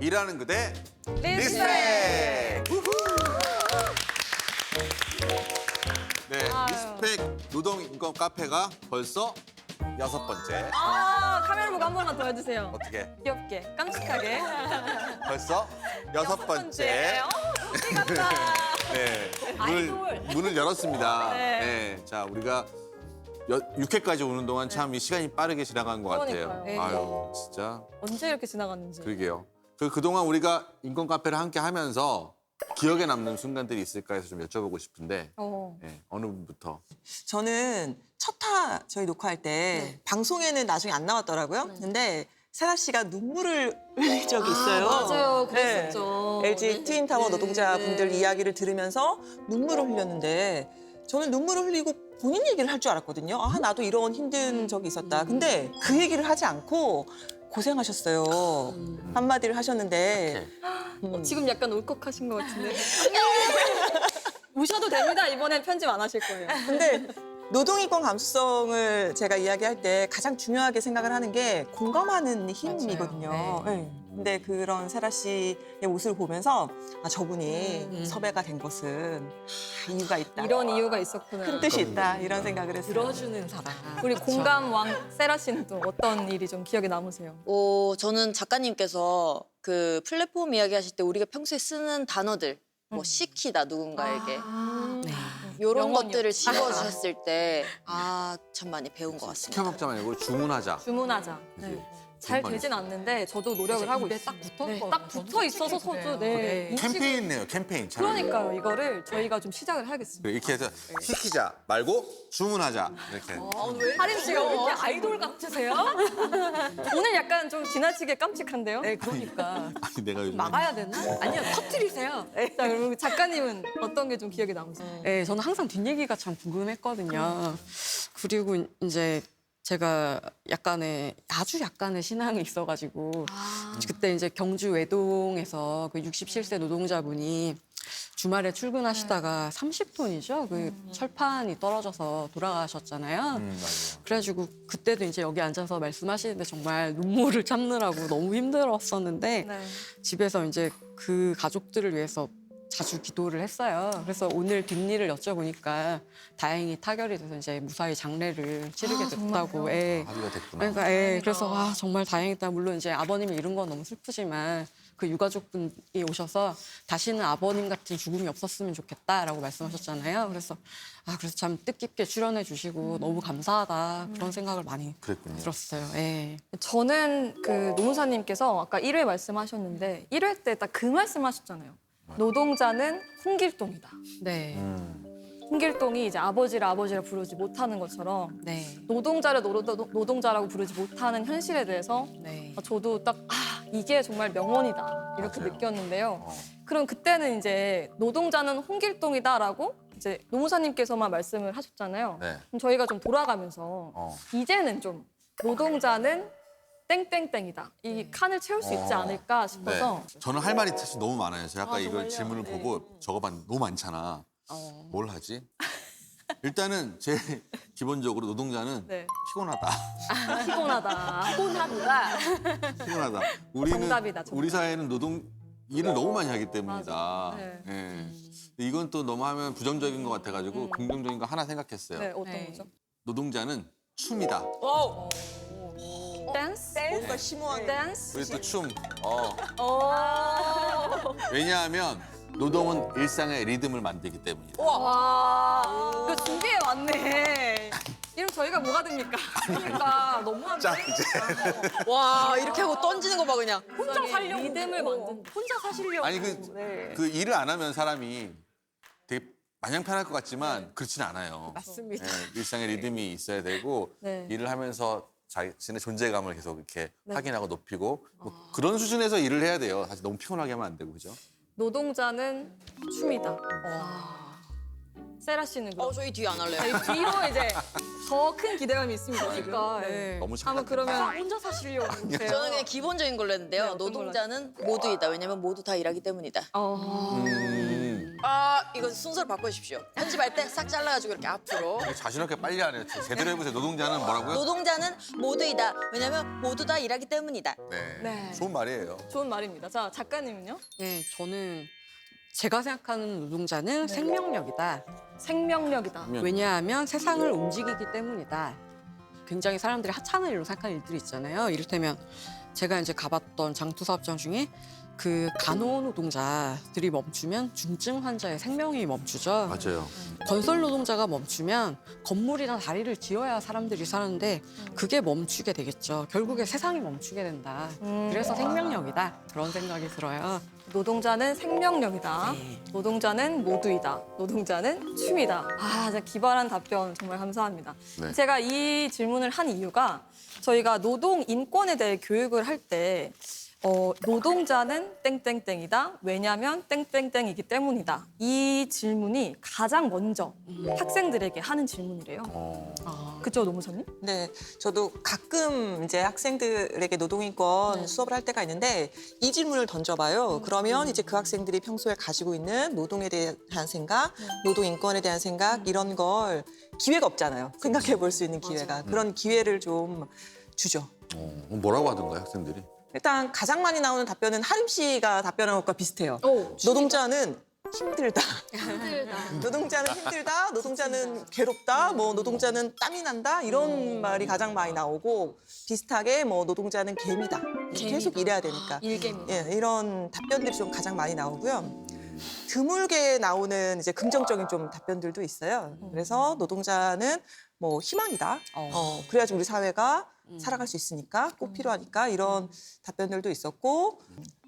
일하는 그대 리스펙! 우후! 네, 리스펙 노동인권 카페가 벌써 6번째. 카메라 보고 한 번만 더 해주세요. 어떻게? 귀엽게, 깜찍하게. 벌써 6번째. 어디 같다. 네, 아이돌. 문을 열었습니다. 네. 네, 자 우리가 6회까지 오는 동안 참 이 시간이 빠르게 지나간 것 같아요. 그러니까요. 아유, 진짜 언제 이렇게 지나갔는지. 그러게요. 그동안 우리가 인권 카페를 함께 하면서 기억에 남는 순간들이 있을까 해서 좀 여쭤보고 싶은데 네, 어느 분부터? 저는 첫 화 저희 녹화할 때 방송에는 나중에 안 나왔더라고요. 근데 세라 씨가 눈물을 흘린 적이 있어요. 맞아요. 그랬었죠. LG 트윈타워 네. 노동자분들 이야기를 들으면서 눈물을 흘렸는데 저는 눈물을 흘리고 본인 얘기를 할 줄 알았거든요. 아, 나도 이런 힘든 적이 있었다. 근데 그 얘기를 하지 않고 고생하셨어요. 한마디를 하셨는데 지금 약간 울컥하신 것 같은데. 우셔도 됩니다. 이번엔 편집 안 하실 거예요. 근데 노동인권 감수성을 제가 이야기할 때 가장 중요하게 생각을 하는 게 공감하는 힘이거든요. 네. 근데 그런 세라 씨의 모습을 보면서 아, 저분이 섭외가 된 것은 이유가 있다. 이런 이유가 있었구나. 큰 뜻이 있다. 이런 생각을 했어요. 들어주는 사람. 우리 공감 왕 세라 씨는 또 어떤 일이 좀 기억에 남으세요? 저는 작가님께서 그 플랫폼 이야기하실 때 우리가 평소에 쓰는 단어들, 뭐 시키다 누군가에게 이런 명언이요. 것들을 집어주셨을 때 참 많이 배운 것 같습니다. 시켜 먹자 말고 주문하자. 주문하자. 네. 잘 되진 않는데 저도 노력을 하고 있어요. 딱 붙어 네, 딱 붙어 있어서 저도 네. 인식을- 캠페인이네요, 캠페인. 참. 그러니까요. 이거를 저희가 좀 시작을 해야겠습니다. 이렇게 해서 시키자 말고 주문하자 이렇게. 하림 씨가 왜 이렇게 아이돌 같으세요? 오늘 약간 좀 지나치게 깜찍한데요? 네, 그러니까. 아니 내가 요즘 막아야 되나? 아니요, 터트리세요. 자, 그럼 작가님은 어떤 게 좀 기억에 남으세요? 네, 저는 항상 뒷얘기가 참 궁금했거든요. 그리고 이제 제가 아주 약간의 신앙이 있어가지고 그때 이제 경주 외동에서 그 67세 노동자분이 주말에 출근하시다가 30톤이죠. 그 철판이 떨어져서 돌아가셨잖아요. 맞아요. 그래가지고 그때도 이제 여기 앉아서 말씀하시는데 정말 눈물을 참느라고 너무 힘들었었는데 네. 집에서 이제 그 가족들을 위해서 자주 기도를 했어요. 그래서 오늘 뒷일을 여쭤보니까 다행히 타결이 돼서 이제 무사히 장례를 치르게 됐다고. 예. 합의가 됐구나. 그러니까 그래서 정말 다행이다. 물론 이제 아버님이 잃은 건 너무 슬프지만 그 유가족분이 오셔서 다시는 아버님 같은 죽음이 없었으면 좋겠다라고 말씀하셨잖아요. 그래서 그래서 참 뜻깊게 출연해 주시고 너무 감사하다 그런 생각을 많이 그랬군요. 들었어요. 예. 저는 그 노무사님께서 아까 1회 말씀하셨는데 1회 때 딱 그 말씀하셨잖아요. 노동자는 홍길동이다. 네. 홍길동이 이제 아버지라 부르지 못하는 것처럼 네. 노동자를 노동자라고 부르지 못하는 현실에 대해서 네. 저도 딱 이게 정말 명언이다 이렇게 맞아요. 느꼈는데요. 그럼 그때는 이제 노동자는 홍길동이다라고 이제 노무사님께서만 말씀을 하셨잖아요. 네. 그럼 저희가 좀 돌아가면서 이제는 좀 노동자는 땡땡땡이다. 이 칸을 채울 수 있지 않을까 싶어서 네. 저는 할 말이 사실 너무 많아요. 제가 아까 이걸 정말요? 질문을 네. 보고 적어봤는데 너무 많잖아. 뭘 하지? 일단은 제일 기본적으로 노동자는 네. 피곤하다. 피곤하다. 피곤하다. 피곤하다. 우리는 정답이다, 정답. 우리 사회는 일을 너무 많이 하기 때문이다. 맞아. 네. 예. 이건 또 너무 하면 부정적인 것 같아가지고 긍정적인 거 하나 생각했어요. 네, 어떤 네. 거죠? 노동자는 춤이다. 댄스? 뭔가 심오한 댄스? 우리 또 춤. 오. 왜냐하면 노동은 일상의 리듬을 만들기 때문이다. 와. 이거 준비해 왔네. 이럼 저희가 뭐가 됩니까? 그러니까 너무한데. 자 이제 와 이렇게 하고 던지는 거 봐 그냥. 혼자 살려고 리듬을 만든. 혼자 사시려고. 아니 그 일을 안 하면 사람이 되게 마냥 편할 것 같지만 그렇지는 않아요. 맞습니다. 예, 일상의 리듬이 있어야 되고 네. 일을 하면서 자신의 존재감을 계속 이렇게 확인하고 높이고 뭐 그런 수준에서 일을 해야 돼요. 사실 너무 피곤하게 하면 안 되고 그죠? 노동자는 춤이다. 세라 씨는 그럼? 저희 뒤에 안 할래요. 저희 뒤로 이제 더 큰 기대감이 있습니다. 그러니까, 지금. 예. 너무 한번 착각. 그러면 혼자 사시려고. 저는 그냥 기본적인 걸로 했는데요. 네, 어떤 걸로 노동자는 모두이다. 왜냐면 모두 다 일하기 때문이다. 이거 순서를 바꿔주십시오. 편집할 때 싹 잘라가지고 이렇게 앞으로. 자신 없게 빨리 하네요. 제대로 해보세요. 노동자는 뭐라고요? 노동자는 모두이다. 왜냐면 모두 다 일하기 때문이다. 네. 네. 좋은 말이에요. 좋은 말입니다. 자, 작가님은요? 예, 저는 제가 생각하는 노동자는 생명력이다. 생명력이다. 왜냐하면 세상을 움직이기 때문이다. 굉장히 사람들이 하찮은 일로 생각하는 일들이 있잖아요. 이를테면 제가 이제 가봤던 장투사업장 중에 그 간호노동자들이 멈추면 중증 환자의 생명이 멈추죠. 맞아요. 건설 노동자가 멈추면 건물이나 다리를 지어야 사람들이 사는데 그게 멈추게 되겠죠. 결국에 세상이 멈추게 된다. 그래서 생명력이다. 그런 생각이 들어요. 노동자는 생명력이다. 네. 노동자는 모두이다. 노동자는 춤이다. 아, 진짜 기발한 답변 정말 감사합니다. 네. 제가 이 질문을 한 이유가 저희가 노동 인권에 대해 교육을 할 때 노동자는 땡땡땡이다. 왜냐하면 땡땡땡이기 때문이다. 이 질문이 가장 먼저 학생들에게 하는 질문이래요. 그죠, 노무사님? 네, 저도 가끔 이제 학생들에게 노동인권 수업을 할 때가 있는데 이 질문을 던져봐요. 그러면 이제 그 학생들이 평소에 가지고 있는 노동에 대한 생각, 노동인권에 대한 생각 이런 걸 기회가 없잖아요. 생각해 볼 수 있는 기회가. 그런 기회를 좀 주죠. 뭐라고 하던가요, 학생들이? 일단 가장 많이 나오는 답변은 하림 씨가 답변한 것과 비슷해요. 노동자는 힘들다. 노동자는 힘들다. 노동자는 괴롭다. 뭐 노동자는 땀이 난다. 이런 말이 가장 많이 나오고 비슷하게 뭐 노동자는 개미다. 계속 일해야 되니까. 일개미. 예, 이런 답변들이 좀 가장 많이 나오고요. 드물게 나오는 이제 긍정적인 좀 답변들도 있어요. 그래서 노동자는 뭐 희망이다. 그래야지 우리 사회가 살아갈 수 있으니까 꼭 필요하니까 이런 답변들도 있었고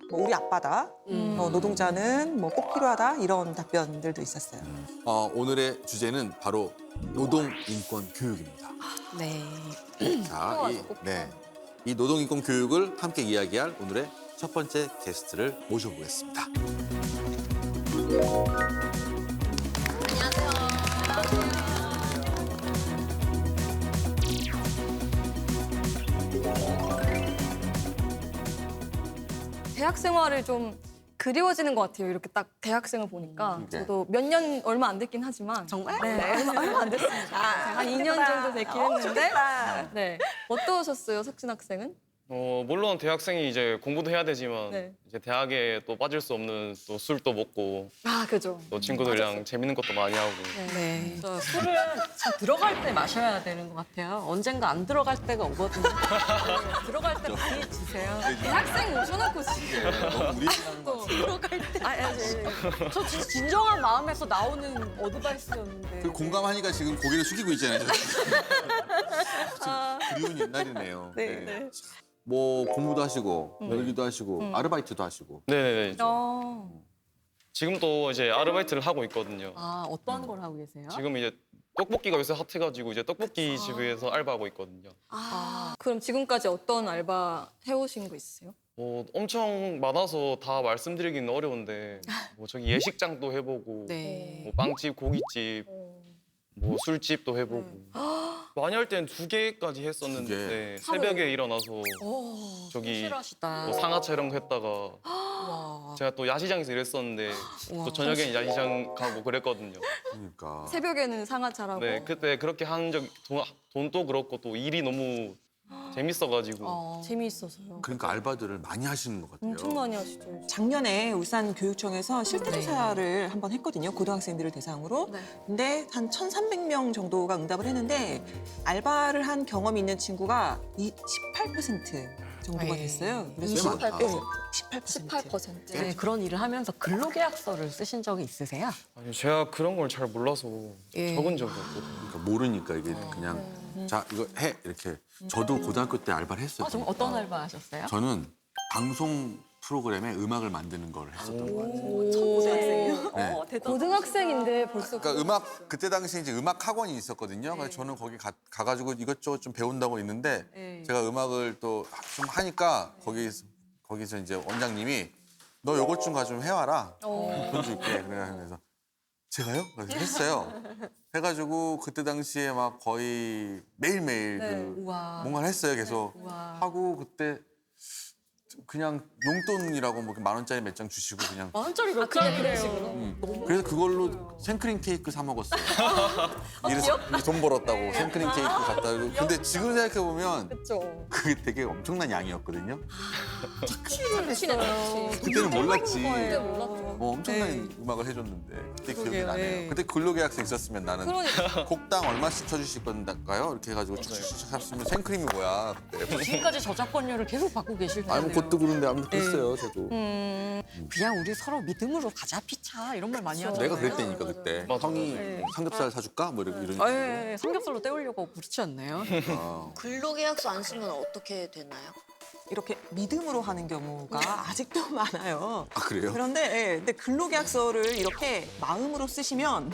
뭐 우리 아빠다. 노동자는 뭐 꼭 필요하다. 이런 답변들도 있었어요. 오늘의 주제는 바로 노동 인권 교육입니다. 네. 자, 이 노동 인권 교육을 함께 이야기할 오늘의 첫 번째 게스트를 모셔보겠습니다. 대학 생활을 좀 그리워지는 것 같아요. 이렇게 딱 대학생을 보니까. 네. 저도 몇 년 얼마 안 됐긴 하지만. 정말? 네, 얼마 안 됐습니다. 한 2년 정도 됐긴 했는데. 네. 어떠셨어요, 석진 학생은? 물론 대학생이 이제 공부도 해야 되지만 네. 이제 대학에 또 빠질 수 없는 또 술도 먹고 아, 그죠. 또 친구들이랑 재밌는 것도 많이 하고 네. 술은 참 들어갈 때 마셔야 되는 것 같아요. 언젠가 안 들어갈 때가 오거든요. 네, 들어갈 때 많이 드세요. 대학생 모셔놓고 지금. 너무 우리 들어갈 때. 저 진짜 진정한 마음에서 나오는 어드바이스였는데. 그 공감하니까 지금 고개를 숙이고 있잖아요. 그리운 옛날이네요. 네. 뭐 공부도 하시고 놀기도 하시고 아르바이트도 하시고. 네네네. 어. 지금도 이제 아르바이트를 하고 있거든요. 아, 어떤 걸 하고 계세요? 지금 이제 떡볶이가 요새 핫해가지고 이제 떡볶이 집에서 알바하고 있거든요. 그럼 지금까지 어떤 알바 해오신 거 있으세요? 엄청 많아서 다 말씀드리기는 어려운데 뭐 저기 예식장도 해보고 네. 뭐 빵집, 고깃집, 뭐 술집도 해보고 많이 할 때는 2개까지 했었는데 네, 새벽에 일어나서 저기 실하시다. 뭐 상하차 이런 거 했다가 와. 제가 또 야시장에서 일했었는데 또 저녁엔 야시장 가고 그랬거든요. 그러니까. 새벽에는 상하차라고. 네, 그때 그렇게 한 적 돈도 그렇고 또 일이 너무 재밌어가지고 재미있어서요. 그러니까 알바들을 많이 하시는 것 같아요. 엄청 많이 하시죠. 작년에 울산교육청에서 실태조사를 한번 했거든요. 고등학생들을 대상으로. 네. 근데 한 1,300명 정도가 응답을 했는데 알바를 한 경험이 있는 친구가 18% 정도가 네. 됐어요. 꽤 많다. 18%. 18%. 네, 그런 일을 하면서 근로계약서를 쓰신 적이 있으세요? 아니, 제가 그런 걸 잘 몰라서 예. 적은 적이 없거든요. 그러니까 모르니까 이게 그냥 자 이거 해 이렇게. 저도 고등학교 때 알바를 했어요. 좀 어떤 알바 하셨어요? 저는 방송 프로그램에 음악을 만드는 걸 했었던 것 같아요. 고등학생이요? 네. 고등학생인데 벌써. 그러니까 음악 그때 당시 이제 음악 학원이 있었거든요. 그래서 저는 거기 가가지고 이것저것 좀 배운다고 있는데 제가 음악을 또 좀 하니까 거기서 이제 원장님이 너 요것 좀 가지고 해와라. 돈 줄게. 그래서 제가요? 그래서 했어요. 해가지고 그때 당시에 막 거의 매일매일 네. 그 우와. 뭔가를 했어요. 계속 우와. 하고 그때 그냥 용돈이라고 뭐 10,000원짜리 몇 장 주시고 그냥. 10,000원짜리 몇 장이래요. 그래서 그걸로 생크림 케이크 사 먹었어요. 이래서 돈 벌었다고 생크림 케이크 갖다 주고. 근데 지금 생각해 보면 그렇죠. 그게 되게 엄청난 양이었거든요. 그렇죠. 그때는 몰랐지. 그때 몰랐죠. 엄청난 음악을 해줬는데 그때 기억이 그러게요, 나네요. 네. 그때 근로계약서 있었으면 나는 그러니까. 곡당 얼마씩 쳐주실 건가요? 이렇게 해가지고 쭉쭉쭉 했으면 생크림이 뭐야 그때. 지금까지 저작권료를 계속 받고 계실 텐데요. 아무 것도 그런데 아무튼 그랬어요 저도. 그냥 우리 서로 믿음으로 가자 피차 이런 말 많이 하잖아요. 내가 그랬다니까 그때. 맞아. 형이 삼겹살 사줄까? 뭐 이런. 예, 삼겹살로 때우려고 그렇지 않나요? 근로계약서 안 쓰면 어떻게 되나요? 이렇게 믿음으로 하는 경우가 아직도 많아요. 아 그래요? 그런데 예, 근데 근로계약서를 이렇게 마음으로 쓰시면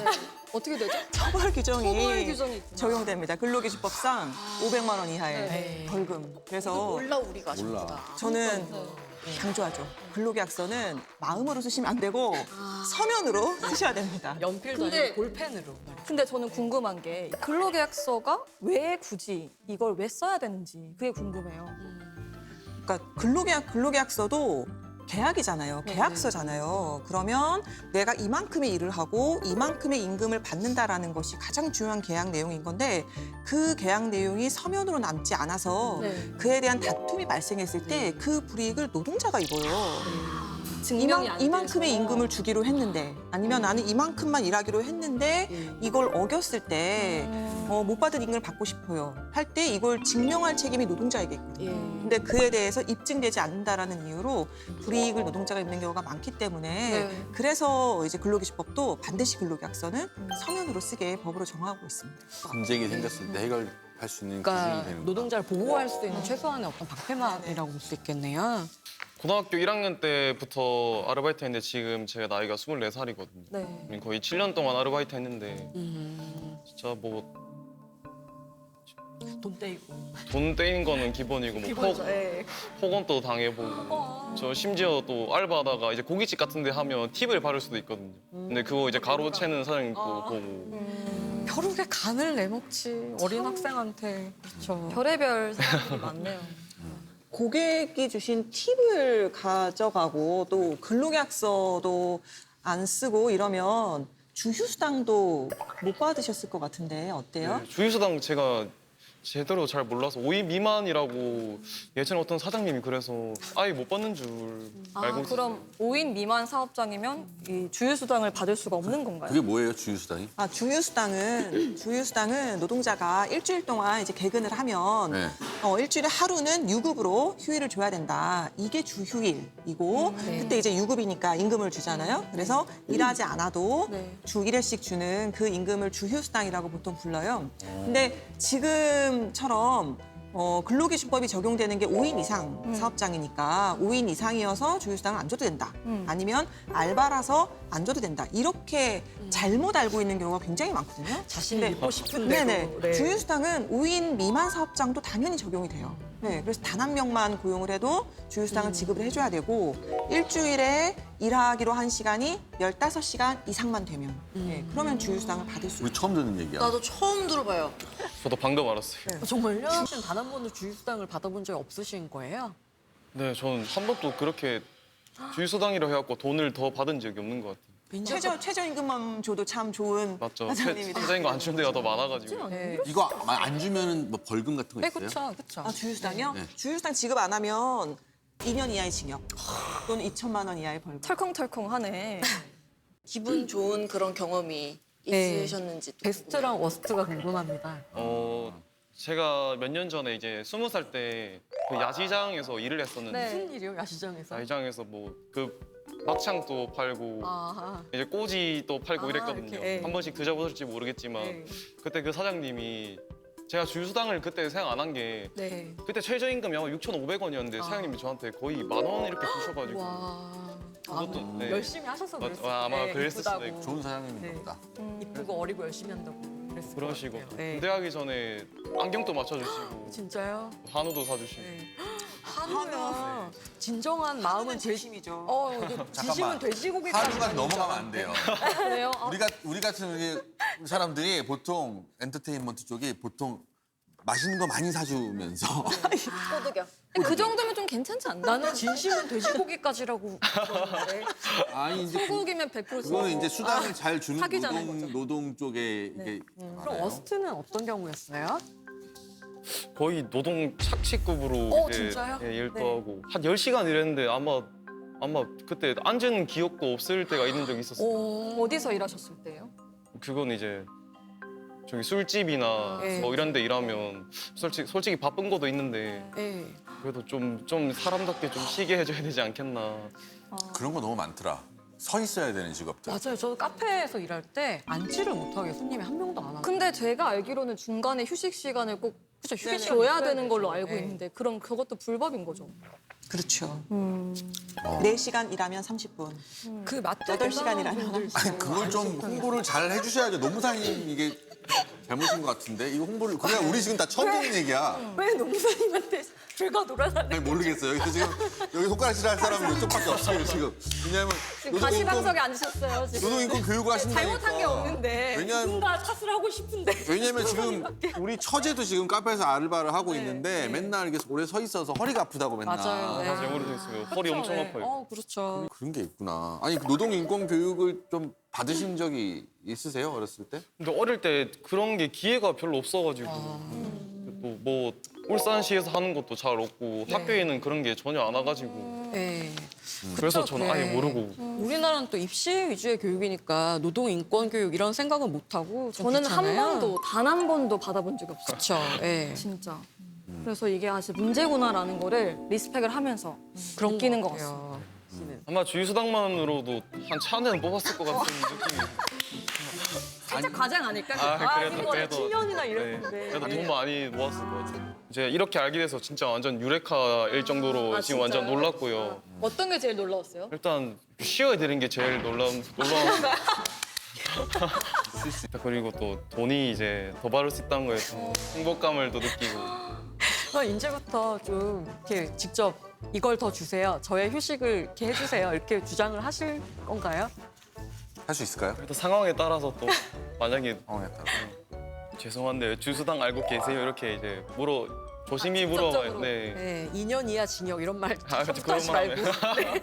어떻게 되죠? 처벌 규정이, 처벌 규정이 있구나. 적용됩니다. 근로기준법상 500만 원 이하의 벌금. 그래서 몰라 우리가 몰라. 전부 다. 저는 강조하죠. 근로계약서는 마음으로 쓰시면 안 되고 서면으로 쓰셔야 됩니다. 연필도 근데- 아니고 볼펜으로. 근데 저는 궁금한 게 근로계약서가 왜 굳이 이걸 왜 써야 되는지 그게 궁금해요. 그러니까 근로계약서도 계약이잖아요. 계약서잖아요. 그러면 내가 이만큼의 일을 하고 이만큼의 임금을 받는다라는 것이 가장 중요한 계약 내용인 건데 그 계약 내용이 서면으로 남지 않아서 그에 대한 다툼이 발생했을 때 그 불이익을 노동자가 입어요. 증명이 안 이만큼의 돼서. 임금을 주기로 했는데 아니면 나는 이만큼만 일하기로 했는데 이걸 어겼을 때 못 받은 임금을 받고 싶어요. 할 때 이걸 증명할 책임이 노동자에게 있거든요. 근데 그에 대해서 입증되지 않는다라는 이유로 불이익을 노동자가 입는 경우가 많기 때문에 그래서 이제 근로기준법도 반드시 근로계약서는 서면으로 쓰게 법으로 정하고 있습니다. 분쟁이 생겼을 때 해결할 수 있는 기준이 그러니까 되는 거. 노동자를 보호할 수 있는 최소한의 어떤 방패막이라고 볼 수 있겠네요. 고등학교 1학년 때부터 아르바이트 했는데 지금 제가 나이가 24살이거든요. 네. 거의 7년 동안 아르바이트 했는데 진짜 뭐 돈 떼이고. 돈 떼인 거는 기본이고 뭐 폭언도 당해보고 저 심지어 또 알바하다가 이제 고깃집 같은 데 하면 팁을 받을 수도 있거든요. 근데 그거 이제 가로채는 사장님도 보고 벼룩에 간을 내먹지 어린 학생한테. 그렇죠. 별의별 사람들이 많네요. 고객이 주신 팁을 가져가고 또 근로계약서도 안 쓰고 이러면 주휴수당도 못 받으셨을 것 같은데 어때요? 네, 주휴수당 제가 제대로 잘 몰라서 5인 미만이라고 예전에 어떤 사장님이 그래서 아예 못 받는 줄 알고 있었어요. 그럼 5인 미만 사업장이면 이 주휴수당을 받을 수가 없는 건가요? 그게 뭐예요 주휴수당이? 주휴수당은 노동자가 일주일 동안 이제 개근을 하면 네. 일주일에 하루는 유급으로 휴일을 줘야 된다. 이게 주휴일이고 그때 이제 유급이니까 임금을 주잖아요. 그래서 일하지 않아도 주 1회씩 주는 그 임금을 주휴수당이라고 보통 불러요. 근데 지금처럼 근로기준법이 적용되는 게 5인 이상 사업장이니까 5인 이상이어서 주휴수당을 안 줘도 된다. 아니면 알바라서 안 줘도 된다. 이렇게 잘못 알고 있는 경우가 굉장히 많거든요. 자신이 네. 믿고 싶은데도. 네네. 네. 주휴수당은 5인 미만 사업장도 당연히 적용이 돼요. 네, 그래서 단 한 명만 고용을 해도 주휴수당을 지급을 해줘야 되고 일주일에 일하기로 한 시간이 15시간 이상만 되면 그러면 주휴수당을 받을 수 우리 있어요. 처음 듣는 얘기야. 나도 처음 들어봐요. 저도 방금 알았어요. 정말요? 혹시 단 한 번도 주휴수당을 받아본 적이 없으신 거예요? 네, 저는 한 번도 그렇게 주휴수당이라 해갖고 돈을 더 받은 적이 없는 것 같아요. 최저임금만 줘도 참 좋은 맞죠? 사장님이 사장인 거 안 주는 데가 더 많아가지고. 네. 이거 안 주면은 뭐 벌금 같은 거 네, 있어요? 그렇죠, 그렇죠. 주휴수당이요? 네. 주휴수당 지급 안 하면 2년 이하의 징역 또는 2천만 원 이하의 벌금. 털컹털컹하네. 기분 좋은 그런 경험이 네. 있으셨는지 또 베스트랑 워스트가 궁금합니다. 제가 몇 년 전에 이제 20살 때 그 야시장에서 일을 했었는데 네. 무슨 일이요, 야시장에서? 야시장에서 뭐 그 막창도 팔고 아하. 이제 꼬지도 팔고 아, 이랬거든요. 이렇게, 예. 한 번씩 드셔보실지 모르겠지만 네. 그때 그 사장님이 제가 주휴수당을 그때 생각 안 한 게 네. 그때 최저임금이 아마 6,500원이었는데 사장님이 저한테 거의 10,000원 이렇게 주셔가지고 와. 그것도, 네. 열심히 하셔서 그랬을 거예요. 아마 그랬을 수도 있고. 좋은 사장님인가 네. 보다. 이쁘고 어리고 열심히 한다고 그랬을 그러시고 것 같아요. 네. 군대 가기 전에 안경도 맞춰주시고 진짜요? 한우도 사주시고 네. 한우요. 진정한 마음은 진심이죠. 이게 진심은 돼지고기까지. 하루가 넘어가면 안 돼요. 왜요? 우리 같은 사람들이 보통 엔터테인먼트 쪽이 보통 맛있는 거 많이 사주면서 꼬드겨. 그 정도면 좀 괜찮지 않나? 나는 진심은 돼지고기까지라고 들었는데. 아니 이제 소고기면 100% 그거는 이제 수당을 잘 주는 사기잖아요, 그거죠. 노동 쪽에 이게 그럼 많아요. 어스트는 어떤 경우였어요? 거의 노동 착취급으로 이제 진짜요? 예, 일도 네. 하고 한 10시간 일했는데 아마 그때 앉은 기억도 없을 때가 있는 적이 있었어요. 어디서 일하셨을 때요? 그건 이제 저기 술집이나 네. 뭐 이런 데 일하면 솔직히 바쁜 것도 있는데 네. 그래도 좀 사람답게 좀 쉬게 해줘야 되지 않겠나. 그런 거 너무 많더라. 서 있어야 되는 직업들. 맞아요. 저도 카페에서 일할 때 앉지를 못하게 손님이 한 명도 안 와요. 근데 제가 알기로는 중간에 휴식 시간을 꼭 그쵸, 휴식 휴식 시간 줘야 있어야 되는 걸로 되죠. 알고 네. 있는데 그럼 그것도 불법인 거죠? 그렇죠. 어. 4시간 일하면 30분. 그 맛도 8시간 일하면 아니 그걸 좀 홍보를 잘 해주셔야죠. 노무사님 이게 잘못인 것 같은데 이거 홍보를 그냥 우리 지금 다 처음 듣는 얘기야. 왜 농사님한테 죄가 돌아다니? 아니 모르겠어요. 여기서 지금 여기 손가락질 할 사람은 이쪽밖에 없어요 지금. 왜냐하면 지금 가시방석에 앉으셨어요, 지금. 노동인권 교육을 하신다니까. 잘못한 게 없는데. 왜냐하면 누군가 탓을 하고 싶은데. 왜냐면 지금 우리 처제도 지금 카페에서 알바를 하고 있는데 맨날 이렇게 오래 서 있어서 허리가 아프다고 맨날. 맞아요. 네. 맞아요. 오래돼 있으면 허리 엄청 아파요. 그렇죠. 그런 게 있구나. 아니 그 노동인권 교육을 좀 받으신 적이 있으세요 어렸을 때? 근데 어릴 때 그런 게 기회가 별로 없어가지고 또 뭐 울산시에서 하는 것도 잘 없고 학교에는 그런 게 전혀 안 와가지고 네. 그래서 그쵸, 저는 네. 아예 모르고 우리나라는 또 입시 위주의 교육이니까 노동 인권 교육 이런 생각은 못 하고 저는 한 번도, 단 한 번도 받아본 적이 없어요. 그렇죠. 예. 진짜. 그래서 이게 사실 문제구나라는 거를 리스펙을 하면서 느끼는 것 같아요. 같아요. 아마 주휴수당만으로도 한 차 한 대는 뽑았을 것 같은 느낌이. 진짜 과장 아닐까? 그래도 7년이나 네, 일했는데. 그래도 돈 많이 모았을 것 같아요. 이제 이렇게 알게 돼서 진짜 완전 유레카일 정도로 지금 완전 놀랐고요. 어떤 게 제일 놀라웠어요? 일단 쉬어야 되는 게 제일 놀라운. 그리고 또 돈이 이제 더 받을 수 있다는 거에 좀 행복감을 또 느끼고. 이제부터 좀 이렇게 직접 이걸 더 주세요. 저의 휴식을 이렇게 해주세요. 이렇게 주장을 하실 건가요? 할 수 있을까요? 또 상황에 따라서 또 만약에 어, 약간. 죄송한데 주수당 알고 계세요? 이렇게 이제 조심히 물어봐요. 직접적으로. 네. 네, 2년 이하 징역 이런 말 그렇죠. 그런 하지 말 말고. 네.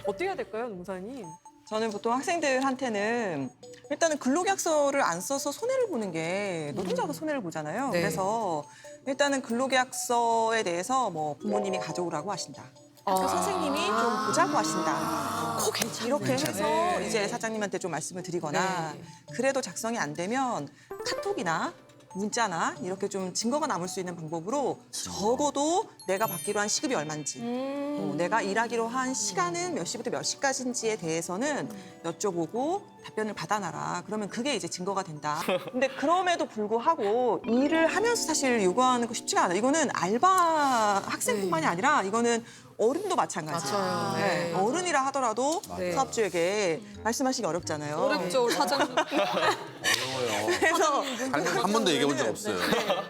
어떻게 해야 될까요, 농사님? 저는 보통 학생들한테는 일단은 근로계약서를 안 써서 손해를 보는 게 노동자가 손해를 보잖아요. 네. 그래서 일단은 근로계약서에 대해서 뭐 부모님이 가져오라고 하신다. 학교 선생님이 좀 보자고 하신다. 코 괜찮네. 이렇게 해서 네. 이제 사장님한테 좀 말씀을 드리거나 네. 그래도 작성이 안 되면 카톡이나 문자나 이렇게 좀 증거가 남을 수 있는 방법으로 적어도 내가 받기로 한 시급이 얼마인지 내가 일하기로 한 시간은 몇 시부터 몇 시까지인지에 대해서는 여쭤보고 답변을 받아놔라. 그러면 그게 이제 증거가 된다. 근데 그럼에도 불구하고 일을 하면서 사실 요구하는 거 쉽지가 않아요. 이거는 알바 학생뿐만이 아니라 이거는 어른도 마찬가지예요. 맞아요. 네. 어른이라 하더라도 네. 사업주에게 말씀하시기 어렵잖아요. 어렵죠, 사장님. 그래서 한 번도 얘기해 본 적 없어요.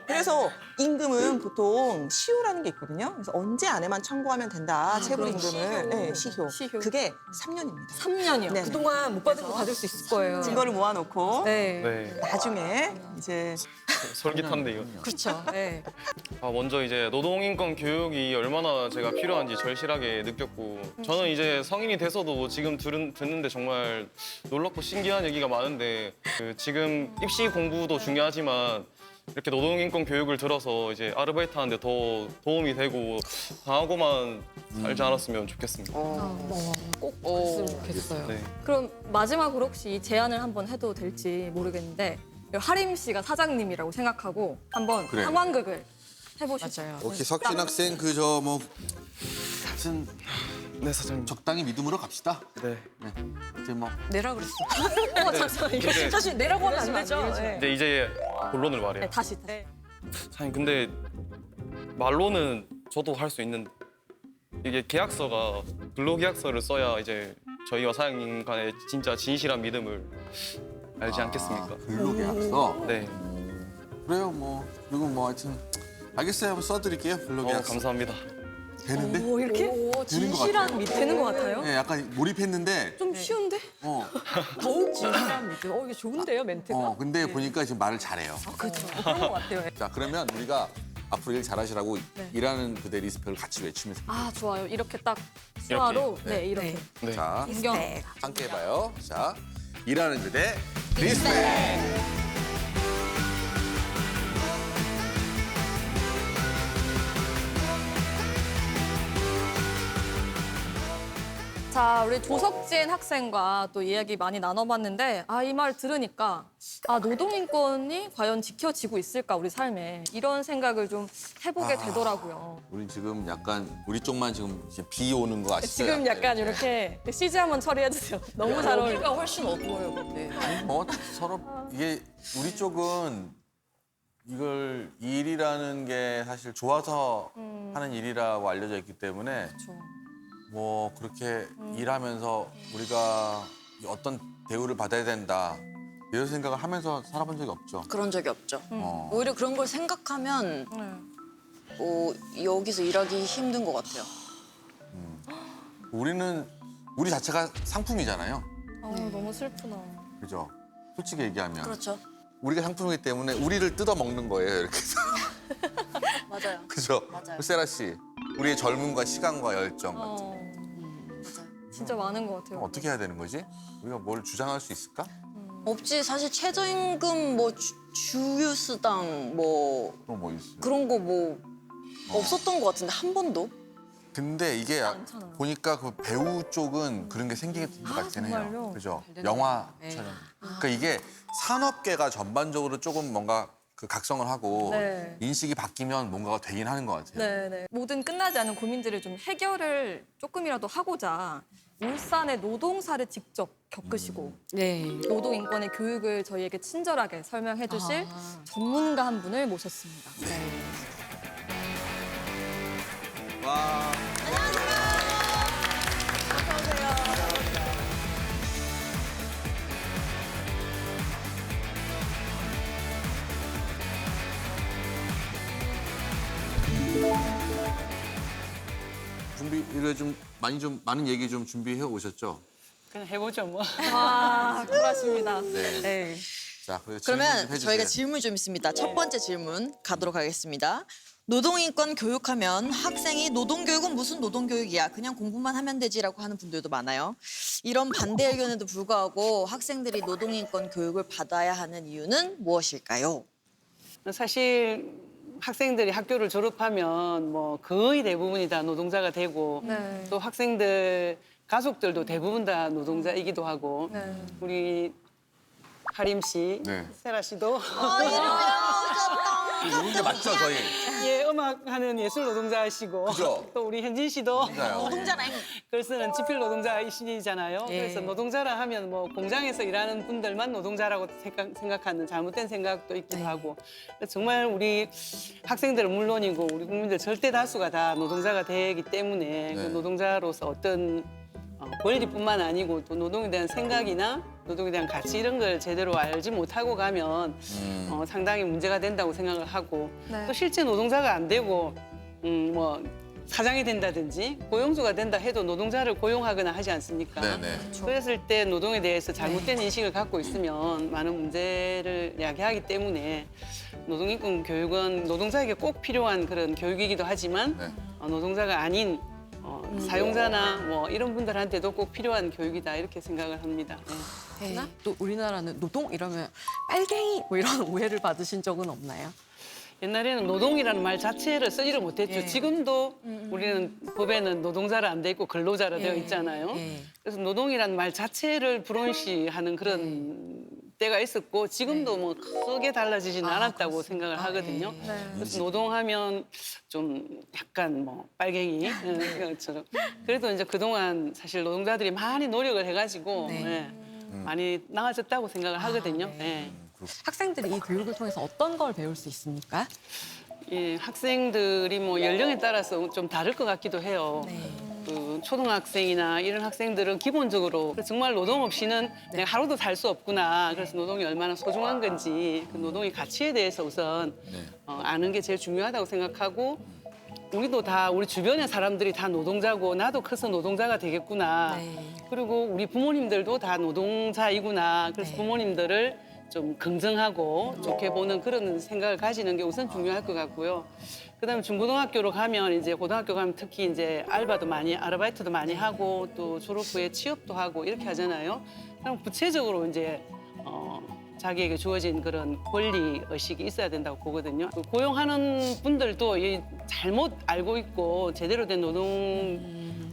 그래서 임금은 보통 시효라는 게 있거든요. 그래서 언제 안에만 청구하면 된다. 체불 임금을. 네, 시효. 시효. 그게 3년입니다. 3년이요? 네. 그동안 못 받은 거 받을 수 있을 거예요. 증거를 모아놓고 네. 네. 나중에 이제 솔깃한데 이거. 그렇죠. 네. 먼저 이제 노동인권 교육이 얼마나 제가 필요한지 절실하게 느꼈고 저는 이제 성인이 돼서도 지금 듣는데 정말 놀랍고 신기한 얘기가 많은데 지금 입시 공부도 중요하지만 이렇게 노동인권 교육을 들어서 이제 아르바이트 하는데 더 도움이 되고 당하고만 살지 않았으면 좋겠습니다. 꼭 그랬으면 좋겠어요. 네. 그럼 마지막으로 혹시 이 제안을 한번 해도 될지 모르겠는데 하림 씨가 사장님이라고 생각하고 한번 그래. 상황극을 해보시죠. 맞아요. 오케이 석진 학생 그저 뭐 하여튼 네 사장님. 적당히 믿음으로 갑시다. 네. 네. 이제 뭐 내라 그랬어. 잠시만 이거 이제, 사실 내라고 하면 안 되죠. 네. 근데 이제 본론을 말해요. 네, 다시. 사장님 근데 말로는 저도 할 수 있는 이게 계약서가 근로계약서를 써야 이제 저희와 사장님 간의 진짜 진실한 믿음을 알지 않겠습니까? 근로계약서. 네. 그래요 뭐 그리고 뭐 하여튼 알겠어요. 한번 써드릴게요. 근로계약서. 감사합니다. 되는데? 오, 이렇게 되는 것 같아요. 진실한 되는 것 같아요. 네, 약간 몰입했는데 좀 쉬운데? 어, 더욱 진실한 믿음. 이게 좋은데요, 멘트가? 근데 보니까 지금 말을 잘해요. 그렇죠. 그런 것 같아요. 자, 그러면 우리가 앞으로 일 잘하시라고 네. 일하는 그대 리스펙을 같이 외치면서 아, 좋아요. 이렇게 딱 수화로 네, 이렇게. 네. 자, 인경. 함께 해봐요. 자, 일하는 그대 리스펙. 자, 우리 조석진 학생과 또 이야기 많이 나눠봤는데, 이 말 들으니까, 노동인권이 과연 지켜지고 있을까, 우리 삶에. 이런 생각을 좀 해보게 되더라고요. 우리 지금 약간 우리 쪽만 지금 이제 비 오는 거 아시죠? 지금 약간 이렇게 CG 한번 처리해주세요. 너무 잘 어울려. 여기가 훨씬 어두워요, 근데. 뭐 서로 이게 우리 쪽은 이걸 일이라는 게 사실 좋아서 하는 일이라고 알려져 있기 때문에 그렇죠. 뭐 그렇게 일하면서 우리가 어떤 대우를 받아야 된다 이런 생각을 하면서 살아본 적이 없죠. 그런 적이 없죠. 어. 오히려 그런 걸 생각하면 여기서 일하기 힘든 것 같아요. 우리 자체가 상품이잖아요. 너무 슬프다. 그죠? 솔직히 얘기하면 그렇죠. 우리가 상품이기 때문에 우리를 뜯어 먹는 거예요. 이렇게 해서. 맞아요. 그죠? 맞아요. 세라 씨, 우리의 젊음과 시간과 열정 같은 맞아요. 진짜 많은 것 같아요. 어떻게 해야 되는 거지? 우리가 뭘 주장할 수 있을까? 없지. 사실 최저임금 뭐 주휴수당 뭐 또 뭐 있어요? 그런 거 뭐 없었던 것 같은데 한 번도? 근데 이게 않잖아요. 보니까 그 배우 쪽은 그런 게 생기는 것 같긴 해요. 정말요? 그죠? 잘 되나? 영화 네. 촬영. 그러니까 이게 산업계가 전반적으로 조금 뭔가 그 각성을 하고 네. 인식이 바뀌면 뭔가가 되긴 하는 것 같아요. 네네. 모든 끝나지 않은 고민들을 좀 해결을 조금이라도 하고자 울산의 노동사를 직접 겪으시고 네. 노동 인권의 교육을 저희에게 친절하게 설명해 주실 전문가 한 분을 모셨습니다. 와. 준비를 좀 많은 얘기 좀 준비해 오셨죠? 그냥 해보죠 뭐. 쿨하십니다. 네. 네. 자, 그리고 질문 좀 그러면 해주세요. 저희가 질문 좀 있습니다. 첫 번째 질문 가도록 하겠습니다. 노동인권 교육하면 학생이 노동교육은 무슨 노동교육이야. 그냥 공부만 하면 되지라고 하는 분들도 많아요. 이런 반대 의견에도 불구하고 학생들이 노동인권 교육을 받아야 하는 이유는 무엇일까요? 사실 학생들이 학교를 졸업하면 뭐 거의 대부분이 다 노동자가 되고 네. 또 학생들 가족들도 대부분 다 노동자이기도 하고 네. 우리 하림 씨, 네. 세라 씨도 이런 게 맞죠, 저희? 예, 음악하는 예술 노동자이시고 그죠? 또 우리 현진 씨도 노동자요. 글 쓰는 지필 노동자이시잖아요. 예. 그래서 노동자라 하면 뭐 공장에서 일하는 분들만 노동자라고 생각하는 잘못된 생각도 있기도 하고 정말 우리 학생들은 물론이고 우리 국민들 절대 다수가 다 노동자가 되기 때문에 그 노동자로서 어떤 권리뿐만 아니고 또 노동에 대한 생각이나 노동에 대한 가치 이런 걸 제대로 알지 못하고 가면 상당히 문제가 된다고 생각을 하고 네. 또 실제 노동자가 안 되고 뭐 사장이 된다든지 고용주가 된다 해도 노동자를 고용하거나 하지 않습니까? 네네. 그랬을 때 노동에 대해서 잘못된 인식을 갖고 있으면 많은 문제를 야기하기 때문에 노동인권 교육은 노동자에게 꼭 필요한 그런 교육이기도 하지만 네. 노동자가 아닌 사용자나 뭐 이런 분들한테도 꼭 필요한 교육이다 이렇게 생각을 합니다. 네. 또 우리나라는 노동 이러면 빨갱이 뭐 이런 오해를 받으신 적은 없나요? 옛날에는 노동이라는 말 자체를 쓰지를 못했죠. 예. 지금도 우리는 법에는 노동자로 안 돼 있고 근로자로 되어 있잖아요. 예. 그래서 노동이라는 말 자체를 불온시하는 그런 때가 있었고 지금도 뭐 크게 달라지지는 않았다고 생각을 하거든요. 그래서 노동하면 좀 약간 뭐 빨갱이 것처럼. 그래도 이제 그동안 사실 노동자들이 많이 노력을 해가지고 예, 많이 나아졌다고 생각을 하거든요. 예. 학생들이 이 교육을 통해서 어떤 걸 배울 수 있습니까? 예, 학생들이 뭐 연령에 따라서 좀 다를 것 같기도 해요. 그 초등학생이나 이런 학생들은 기본적으로 정말 노동 없이는 내가 하루도 살 수 없구나. 그래서 노동이 얼마나 소중한 건지 그 노동의 가치에 대해서 우선 아는 게 제일 중요하다고 생각하고 우리도 다 우리 주변의 사람들이 다 노동자고 나도 커서 노동자가 되겠구나. 그리고 우리 부모님들도 다 노동자이구나. 그래서 부모님들을 좀 긍정하고 좋게 보는 그런 생각을 가지는 게 우선 중요할 것 같고요. 그다음에 중고등학교로 가면 이제 고등학교 가면 특히 이제 알바도 많이 아르바이트도 많이 하고 또 졸업 후에 취업도 하고 이렇게 하잖아요. 그럼 구체적으로 이제 자기에게 주어진 그런 권리 의식이 있어야 된다고 보거든요. 그 고용하는 분들도 이 잘못 알고 있고 제대로 된 노동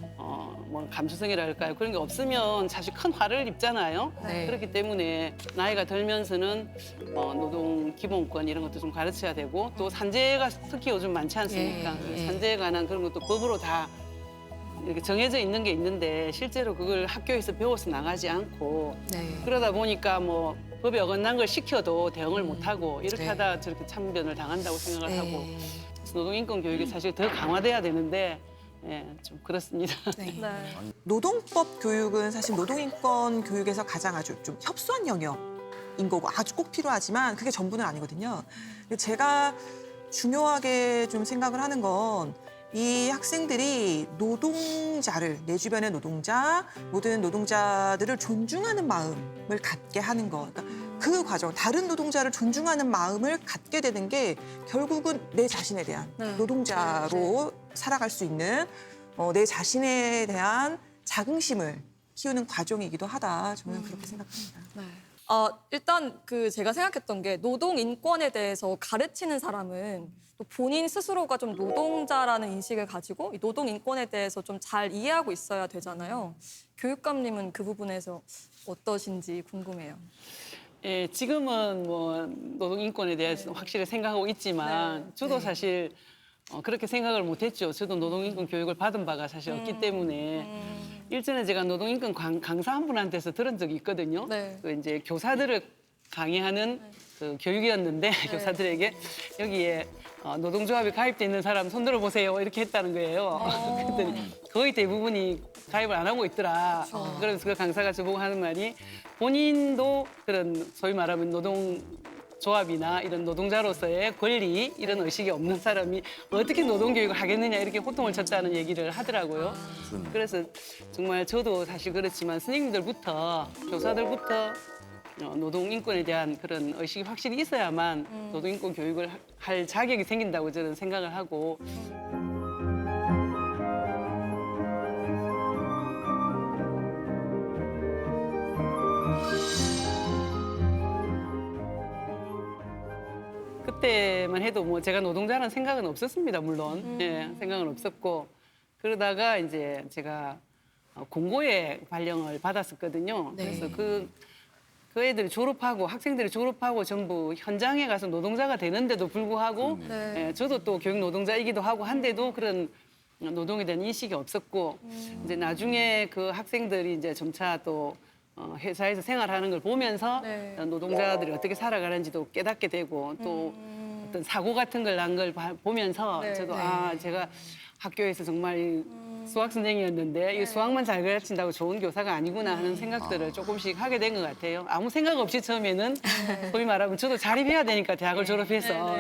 뭐 감수성이랄까요? 그런 게 없으면 사실 큰 화를 입잖아요. 그렇기 때문에 나이가 들면서는 노동 기본권 이런 것도 좀 가르쳐야 되고 또 산재가 특히 요즘 많지 않습니까? 산재에 관한 그런 것도 법으로 다 이렇게 정해져 있는 게 있는데 실제로 그걸 학교에서 배워서 나가지 않고 그러다 보니까 뭐 법에 어긋난 걸 시켜도 대응을 못하고 이렇게 하다 저렇게 참변을 당한다고 생각을 하고 그래서 노동인권 교육이 사실 더 강화돼야 되는데 좀 그렇습니다. 노동법 교육은 사실 노동인권 교육에서 가장 아주 좀 협소한 영역인 거고 아주 꼭 필요하지만 그게 전부는 아니거든요. 근데 제가 중요하게 좀 생각을 하는 건 이 학생들이 노동자를, 내 주변의 노동자, 모든 노동자들을 존중하는 마음을 갖게 하는 것. 그러니까 그 과정, 다른 노동자를 존중하는 마음을 갖게 되는 게 결국은 내 자신에 대한 노동자로 살아갈 수 있는 내 자신에 대한 자긍심을 키우는 과정이기도 하다. 저는 그렇게 생각합니다. 일단 제가 생각했던 게 노동 인권에 대해서 가르치는 사람은 또 본인 스스로가 좀 노동자라는 인식을 가지고 이 노동 인권에 대해서 좀 잘 이해하고 있어야 되잖아요. 교육감님은 그 부분에서 어떠신지 궁금해요. 예, 지금은 뭐 노동 인권에 대해서 확실히 생각하고 있지만 저도 사실 그렇게 생각을 못했죠. 저도 노동 인권 교육을 받은 바가 사실 없기 때문에 일전에 제가 노동 인권 강사 한 분한테서 들은 적이 있거든요. 그 이제 교사들을 강의하는 그 교육이었는데 교사들에게 여기에 노동조합에 가입돼 있는 사람 손 들어보세요 이렇게 했다는 거예요. 그랬더니 거의 대부분이 가입을 안 하고 있더라. 그래서 그 강사가 저보고 하는 말이 본인도 그런 소위 말하면 노동조합이나 이런 노동자로서의 권리 이런 의식이 없는 사람이 어떻게 노동교육을 하겠느냐 이렇게 호통을 쳤다는 얘기를 하더라고요. 그래서 정말 저도 사실 그렇지만 선생님들부터 교사들부터 노동 인권에 대한 그런 의식이 확실히 있어야만 노동 인권 교육을 할 자격이 생긴다고 저는 생각을 하고 그때만 해도 뭐 제가 노동자라는 생각은 없었습니다. 물론 생각은 없었고 그러다가 이제 제가 공고에 발령을 받았었거든요. 그래서 그 애들이 졸업하고 학생들이 졸업하고 전부 현장에 가서 노동자가 되는데도 불구하고 저도 또 교육 노동자이기도 하고 한데도 그런 노동에 대한 인식이 없었고 이제 나중에 그 학생들이 이제 점차 또 회사에서 생활하는 걸 보면서 노동자들이 어떻게 살아가는지도 깨닫게 되고 또 어떤 사고 같은 걸 난 걸 보면서 저도 제가 학교에서 정말 수학 선생이었는데 이 수학만 잘 가르친다고 좋은 교사가 아니구나 하는 생각들을 조금씩 하게 된 것 같아요. 아무 생각 없이 처음에는 소위 말하면 저도 자립해야 되니까 대학을 졸업해서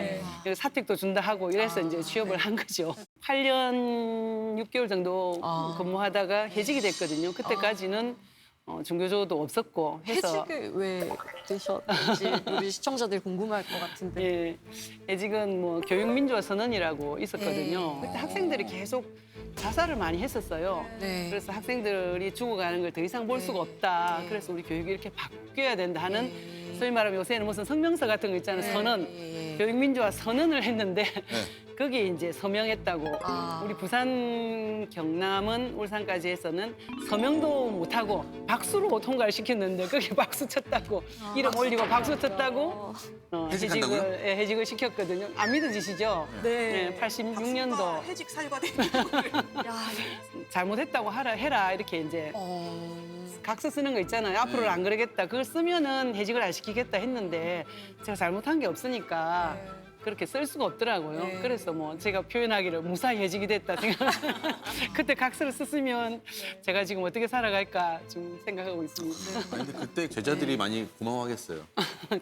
사택도 준다 하고 이래서 이제 취업을 한 거죠. 8년 6개월 정도 근무하다가 해직이 됐거든요. 그때까지는 중교조도 없었고 해서 해직을 왜 되셨는지 우리 시청자들이 궁금할 것 같은데. 예, 해직은 뭐 교육민주화 선언이라고 있었거든요. 그때 학생들이 계속 자살을 많이 했었어요. 그래서 학생들이 죽어가는 걸 더 이상 볼 수가 없다. 그래서 우리 교육이 이렇게 바뀌어야 된다 하는 소위 말하면 요새는 무슨 성명서 같은 거 있잖아요. 선언. 교육민주화 선언을 했는데 거기에 이제 서명했다고. 우리 부산, 경남은 울산까지 해서는 서명도 못하고 박수로 통과를 시켰는데 거기에 박수 쳤다고. 이름 올리고 박수 쳤다고 해직한다고요? 해직을 시켰거든요. 안 믿어지시죠? 네. 86년도. 해직 살과대. 잘못했다고 해라 이렇게 이제 각서 쓰는 거 있잖아요. 앞으로는 안 그러겠다. 그걸 쓰면은 해직을 안 시키겠다 했는데 제가 잘못한 게 없으니까 그렇게 쓸 수가 없더라고요. 그래서 뭐 제가 표현하기를 무사해지게 됐다 생각. 그때 각서를 썼으면 제가 지금 어떻게 살아갈까 좀 생각하고 있습니다. 아니, 근데 그때 제자들이 많이 고마워하겠어요.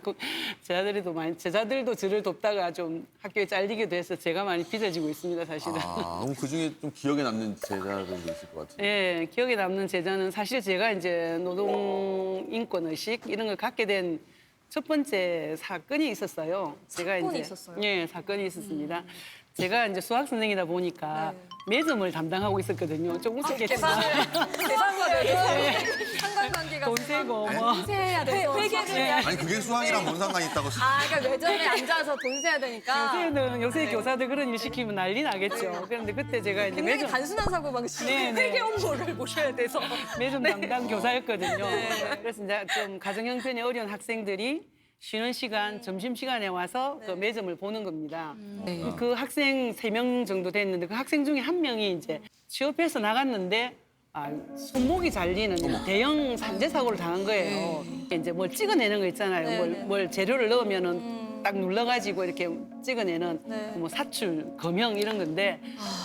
그 제자들도 저를 돕다가 좀 학교에 잘리기도 해서 제가 많이 빚어지고 있습니다, 사실은. 그럼 그 중에 좀 기억에 남는 제자들도 있을 것 같아요. 예, 기억에 남는 제자는 사실 제가 이제 노동 인권 의식 이런 걸 갖게 된 첫 번째 사건이 있었어요. 제가 사건이 이제 있었어요? 예, 사건이 있었습니다. 제가 이제 수학 선생이다 보니까 매점을 담당하고 있었거든요. 좀 우습겠지만 계산과 매점 상관관계가 돈 세고 뭐 세야 돼서 회계를 해야 아니 그게 수학이랑 뭔 상관이 있다고. 그러니까 매점에 앉아서 돈 세야 되니까 요새 교사들 그런 일 시키면 난리 나겠죠. 그런데 그때 제가 이제 굉장히 매점 단순한 사고 방식 네, 네. 회계 업무를 보셔야 돼서 매점 담당 교사였거든요. 그래서 이제 좀 가정 형편이 어려운 학생들이 쉬는 시간, 점심 시간에 와서 그 매점을 보는 겁니다. 그 학생 3명 정도 됐는데 그 학생 중에 한 명이 이제 취업해서 나갔는데 손목이 잘리는 대형 산재 사고를 당한 거예요. 이제 뭘 찍어내는 거 있잖아요. 뭘 재료를 넣으면은 딱 눌러가지고 이렇게 찍어내는 뭐 사출, 검형 이런 건데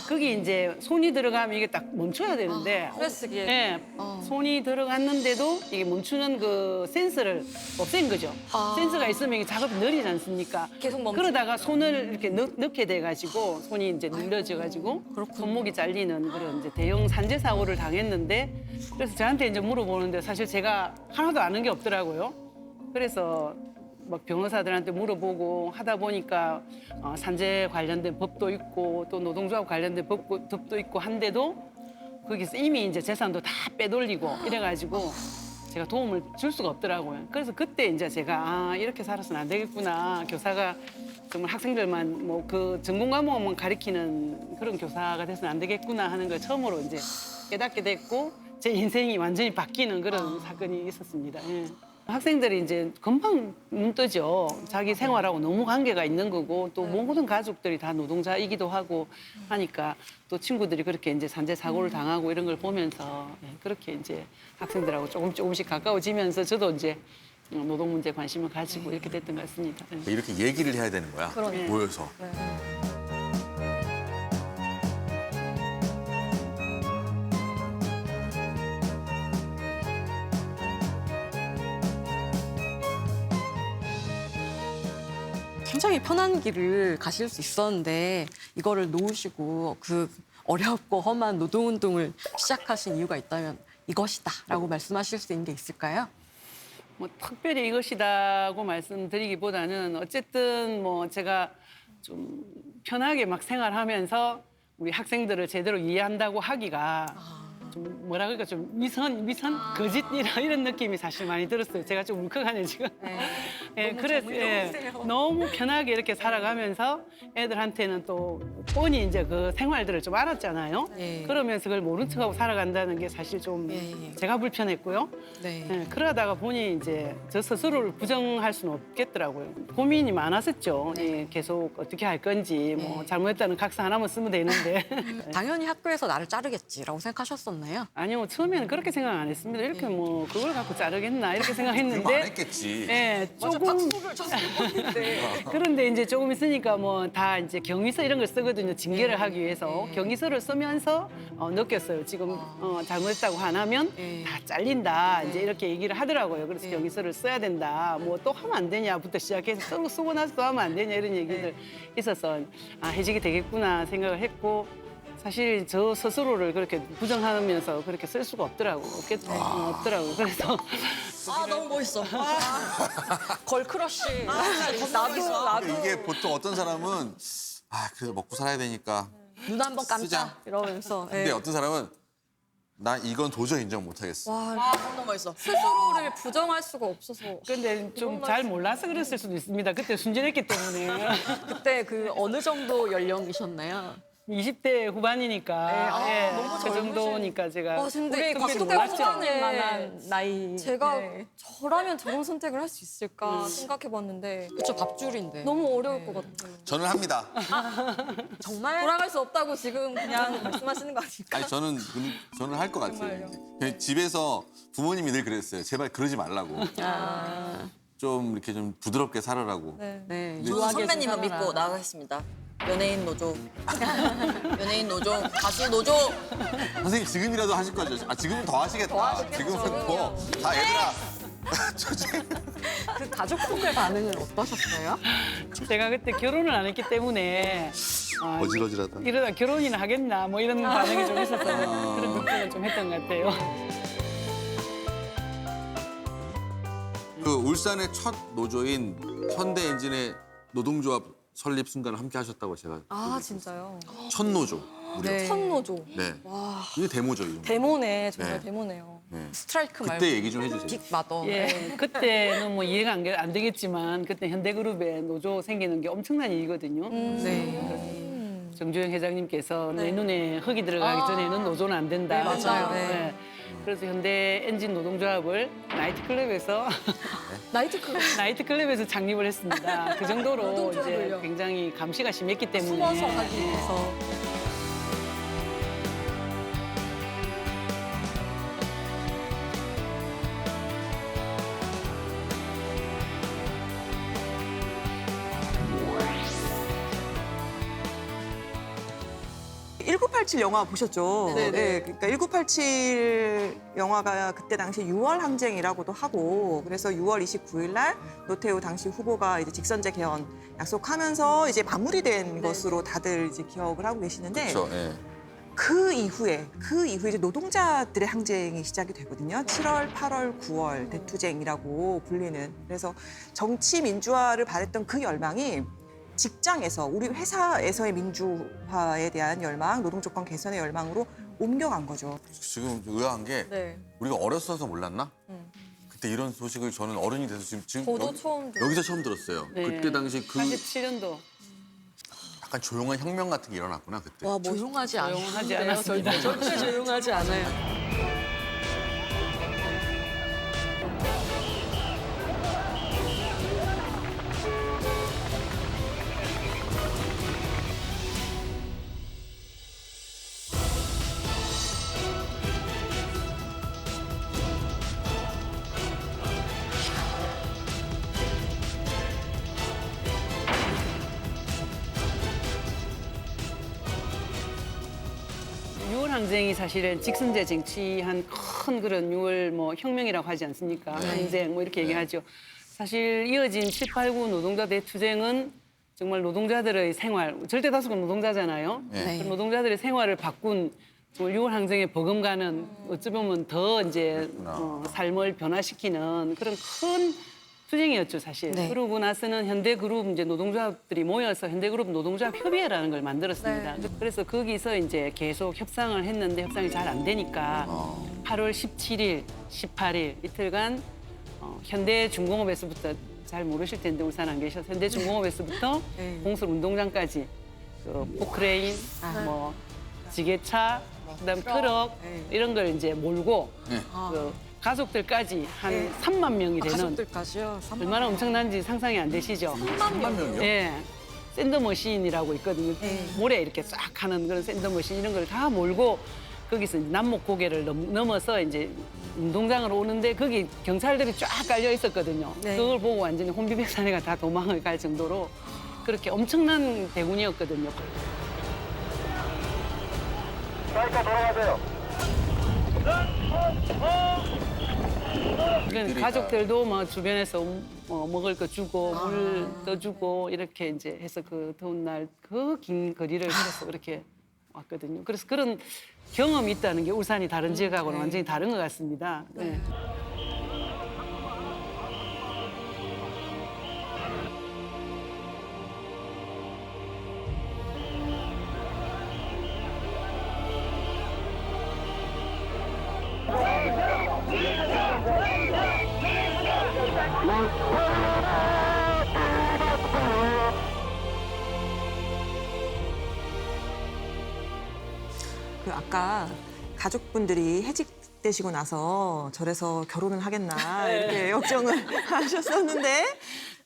거기 이제 손이 들어가면 이게 딱 멈춰야 되는데 프레스기에 예, 손이 들어갔는데도 이게 멈추는 그 센서를 없앤 거죠. 센서가 있으면 이게 작업이 느리지 않습니까? 계속 멈추니까. 그러다가 손을 이렇게 넣게 돼가지고 손이 이제 눌려져가지고 손목이 잘리는 그런 이제 대형 산재 사고를 당했는데 그래서 저한테 이제 물어보는데 사실 제가 하나도 아는 게 없더라고요. 그래서 막 변호사들한테 물어보고 하다 보니까 산재 관련된 법도 있고 또 노동조합 관련된 법도 있고 한데도 거기서 이미 이제 재산도 다 빼돌리고 이래가지고 제가 도움을 줄 수가 없더라고요. 그래서 그때 이제 제가 이렇게 살아서는 안 되겠구나. 교사가 정말 학생들만 뭐 그 전공 과목만 가리키는 그런 교사가 돼서는 안 되겠구나 하는 걸 처음으로 이제 깨닫게 됐고 제 인생이 완전히 바뀌는 그런 사건이 있었습니다. 예. 학생들이 이제 금방 눈 뜨죠. 자기 생활하고 너무 관계가 있는 거고 또 모든 가족들이 다 노동자이기도 하고 하니까 또 친구들이 그렇게 이제 산재 사고를 당하고 이런 걸 보면서 그렇게 이제 학생들하고 조금씩 가까워지면서 저도 이제 노동 문제에 관심을 가지고 이렇게 됐던 것 같습니다. 이렇게 얘기를 해야 되는 거야. 모여서. 굉장히 편한 길을 가실 수 있었는데 이거를 놓으시고 그 어렵고 험한 노동운동을 시작하신 이유가 있다면 이것이다라고 말씀하실 수 있는 게 있을까요? 뭐 특별히 이것이다고 말씀드리기보다는 어쨌든 뭐 제가 좀 편하게 막 생활하면서 우리 학생들을 제대로 이해한다고 하기가 좀 뭐라 그럴까 좀 미선 거짓 이런 느낌이 사실 많이 들었어요. 제가 좀 울컥하네 지금. 그래서 너무 편하게 이렇게 살아가면서 애들한테는 또 뻔히 이제 그 생활들을 좀 알았잖아요. 그러면서 그걸 모른 척하고 살아간다는 게 사실 좀 제가 불편했고요. 그러다가 보니 이제 저 스스로를 부정할 수는 없겠더라고요. 고민이 많았었죠. 계속 어떻게 할 건지 뭐 잘못했다는 각서 하나만 쓰면 되는데. 당연히 학교에서 나를 자르겠지라고 생각하셨었나요? 아니요, 처음에는 그렇게 생각 안 했습니다. 이렇게 뭐 그걸 갖고 자르겠나 이렇게 그럼 안 생각했는데. 했겠지. 조금. 박수를 쳤는데. 그런데 이제 조금 있으니까 뭐 다 이제 경위서 이런 걸 쓰거든요. 징계를 하기 위해서. 경위서를 쓰면서 느꼈어요. 지금 잘못했다고 안 하면 다 잘린다. 이제 이렇게 얘기를 하더라고요. 그래서 경위서를 써야 된다. 뭐 또 하면 안 되냐부터 시작해서 쓰고 나서 또 하면 안 되냐 이런 얘기들 있어서 해지게 되겠구나 생각을 했고 사실 저 스스로를 그렇게 부정하면서 그렇게 쓸 수가 없더라고요. 없더라고요. 그래서 너무 멋있어. 걸크러쉬. 나도 이게 보통 어떤 사람은 그래도 먹고 살아야 되니까. 눈 한 번 감자 쓰자. 이러면서. 근데 어떤 사람은 나 이건 도저히 인정 못 하겠어. 너무 멋있어. 스스로를 부정할 수가 없어서 근데 좀 잘 몰라서 그랬을 수도 있습니다. 그때 순진했기 때문에. 그때 그 어느 정도 연령이셨나요? 20대 후반이니까 너무 그 정도니까 제가 근데 특별히 가수대 몰랐죠. 후반에 만한 나이. 제가 저라면 저런 선택을 할 수 있을까 생각해봤는데 그쵸, 밥줄인데. 너무 어려울 것 같아요. 저는 합니다. 정말 돌아갈 수 없다고 지금 그냥 말씀하시는 거 아닐까? 아니 저는 할 것 같아요. 그냥 집에서 부모님이 늘 그랬어요. 제발 그러지 말라고. 좀 이렇게 좀 부드럽게 살아라고. 네. 네, 저는 유하게 좀 선배님을 살아라. 믿고 나가겠습니다. 연예인 노조. 연예인 노조, 가수 노조. 선생님 지금이라도 하실 거죠? 아 지금은 더 하시겠다. 지금은 뭐다 얘들아. 그 가족분들 반응은 어떠셨어요? 제가 그때 결혼을 안 했기 때문에 아, 어질어질하다. 이러다 결혼이나 하겠나 뭐 이런 반응이 좀 있어서 그런 걱정을 좀 했던 것 같아요. 그 울산의 첫 노조인 현대엔진의 노동조합 설립 순간을 함께 하셨다고 제가 아 진짜요? 첫 노조. 네. 천노조. 네. 이게 데모죠, 이 정도. 데모네 정말 네. 데모네요. 네. 스트라이크 말고 그때 얘기 좀 해주세요. 빅 마더. 예, 그때는 뭐 이해가 안 되겠지만 그때 현대그룹에 노조 생기는 게 엄청난 일이거든요. 네. 정주영 회장님께서 내 눈에 흙이 들어가기 전에는 노조는 안 된다. 네, 맞아요. 네. 그래서 현대 엔진 노동조합을 나이트클럽에서 창립을 했습니다. 그 정도로 이제 노동조합을요? 굉장히 감시가 심했기 때문에 숨어서 하기 위해서. (1987) 영화 보셨죠? 네, 그러니까 (1987) 영화가 그때 당시 6월 항쟁이라고도 하고 그래서 6월 29일 날 노태우 당시 후보가 이제 직선제 개헌 약속하면서 이제 마무리된 것으로 다들 이제 기억을 하고 계시는데 그렇죠. 예. 그 이후에 이제 노동자들의 항쟁이 시작이 되거든요. 7월, 8월, 9월 대투쟁이라고 불리는. 그래서 정치 민주화를 바랬던 그 열망이 직장에서 우리 회사에서의 민주화에 대한 열망, 노동 조건 개선의 열망으로 옮겨간 거죠. 지금 의아한 게 네. 우리가 어렸어서 몰랐나? 그때 이런 소식을 저는 어른이 돼서 지금 저도 처음 들어요. 여기서 처음 들었어요. 네. 그때 당시 그 87년도 약간 조용한 혁명 같은 게 일어났구나 그때. 와, 조용하지 조용하지 않은데요. 않았습니다. 절대 조용하지 않아요. 유월 항쟁이 사실은 직선제 쟁취한 큰 그런 유월 뭐 혁명이라고 하지 않습니까? 항쟁 뭐 이렇게 얘기하죠. 사실 이어진 7, 8, 9 노동자 대투쟁은 정말 노동자들의 생활, 절대 다수가 노동자잖아요. 네. 그 노동자들의 생활을 바꾼 정말 유월 항쟁에 버금가는 어찌 보면 더 이제 삶을 변화시키는 그런 큰 투쟁이었죠, 사실. 네. 그러고 나서는 현대그룹 이제 노동조합들이 모여서 현대그룹 노동조합 협의회라는 걸 만들었습니다. 그래서 거기서 이제 계속 협상을 했는데 협상이 잘 안 되니까 8월 17일, 18일 이틀간 현대중공업에서부터 잘 모르실 텐데 울산 안 계셔서 현대중공업에서부터 공설운동장까지 그 포크레인, 뭐 지게차, 그다음 트럭 이런 걸 이제 몰고 그 가족들까지 한 3만 명이 되는 가족들까지요? 얼마나 엄청난지 상상이 안 되시죠? 3만 명이요? 예. 샌드머신이라고 있거든요. 모래 이렇게 쫙 하는 그런 샌드머신 이런 걸 다 몰고 거기서 이제 남목 고개를 넘어서 이제 운동장으로 오는데 거기 경찰들이 쫙 깔려 있었거든요. 그걸 보고 완전히 혼비백산해가 다 도망을 갈 정도로 그렇게 엄청난 대군이었거든요. 그러니까 가족들도 뭐 주변에서 먹을 거 주고 물 떠주고 이렇게 이제 해서 그 더운 날 그 긴 거리를 걸어서 그렇게 왔거든요. 그래서 그런 경험이 있다는 게 울산이 다른 지역하고는 완전히 다른 것 같습니다. 네. 그 아까 가족분들이 해직되시고 나서 절에서 결혼을 하겠나 이렇게 걱정을 하셨었는데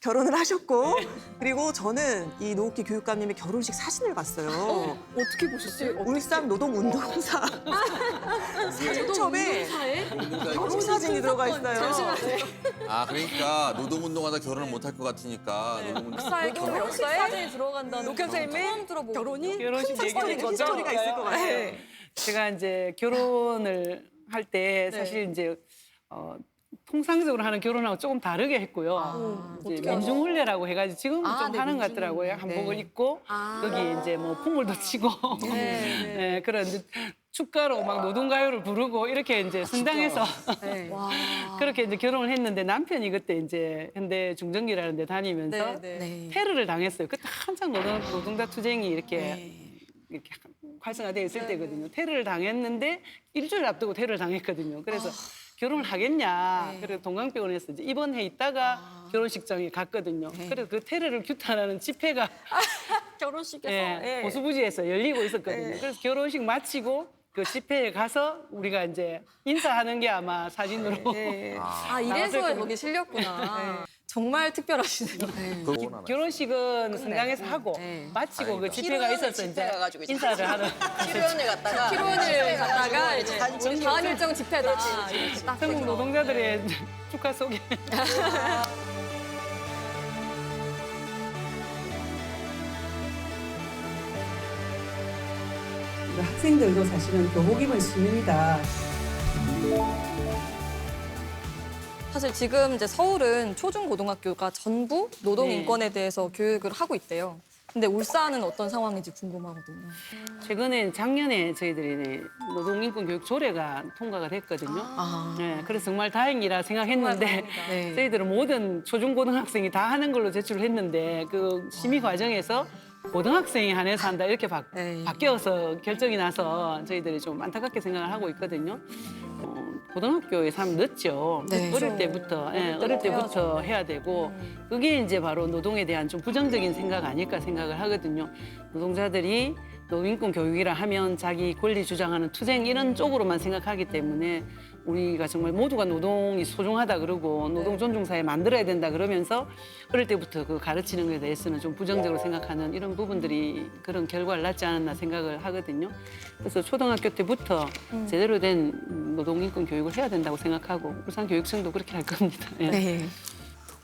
결혼을 하셨고 그리고 저는 이 노욱희 교육감님의 결혼식 사진을 봤어요. 어떻게 보셨어요? 울산 노동운동사 사진첩에 결혼 사진이 들어가 있어요. 아 그러니까 노동운동하다 결혼을 못 할 것 같으니까 노동운동. 역사에 결혼식 사진이 들어간다는 노 선생님의 처음 들어보고 결혼이 결혼식 얘기를 히스토리가 있을 것 같아요. 제가 이제 결혼을 할 때 사실 이제 통상적으로 하는 결혼하고 조금 다르게 했고요. 이제 민중혼례라고 해가지고 지금은 좀 네, 하는 것 같더라고요. 한복을 입고 거기 이제 뭐 풍물도 치고 네, 그런 이제 축가로 막 노동가요를 부르고 이렇게 이제 성당에서 네. 그렇게 이제 결혼을 했는데 남편이 그때 이제 현대 중정기라는 데 다니면서 네. 테러를 당했어요. 그때 한창 노동자 투쟁이 이렇게 활성화되어 있을 때거든요. 테러를 당했는데 일주일 앞두고 테러를 당했거든요. 그래서 결혼을 하겠냐. 그래서 동강병원에서 이제 입원해 있다가 결혼식장에 갔거든요. 그래서 그 테러를 규탄하는 집회가 결혼식에서 보수부지에서 열리고 있었거든요. 그래서 결혼식 마치고 그 집회에 가서 우리가 이제 인사하는 게 아마 사진으로 아 이래서 여기 실렸구나. 정말 특별하시네요. 결혼식은 성당에서 하고 마치고 그 집회가 있어서 이제 인사를 하러 피로연을 갔다가 피론을 갔다가 이제 사진 다음 일정 집회다. 이렇게 딱 한국 해서. 노동자들의 축하 소개. 학생들도 사실은 교복 입은 시민이다. 사실 지금 이제 서울은 초중고등학교가 전부 노동 인권에 대해서 교육을 하고 있대요. 근데 울산은 어떤 상황인지 궁금하거든요. 최근에 작년에 저희들이 노동인권 교육 조례가 통과가 됐거든요. 네, 그래서 정말 다행이라 생각했는데 네. 저희들은 모든 초중고등학생이 다 하는 걸로 제출을 했는데 그 심의 과정에서 고등학생이 한해서 한다 이렇게 바뀌어서 결정이 나서 저희들이 좀 안타깝게 생각을 하고 있거든요. 고등학교에서 하면 늦죠. 어릴 때부터, 어릴 때부터 해야 되고 그게 이제 바로 노동에 대한 좀 부정적인 생각 아닐까 생각을 하거든요. 노동자들이 노동인권 교육이라 하면 자기 권리 주장하는 투쟁 이런 쪽으로만 생각하기 때문에 우리가 정말 모두가 노동이 소중하다 그러고 노동 존중 사회 만들어야 된다 그러면서 어릴 때부터 그 가르치는 것에 대해서는 좀 부정적으로 생각하는 이런 부분들이 그런 결과를 낳지 않았나 생각을 하거든요. 그래서 초등학교 때부터 제대로 된 노동인권 교육을 해야 된다고 생각하고 울산교육청도 그렇게 할 겁니다. 예.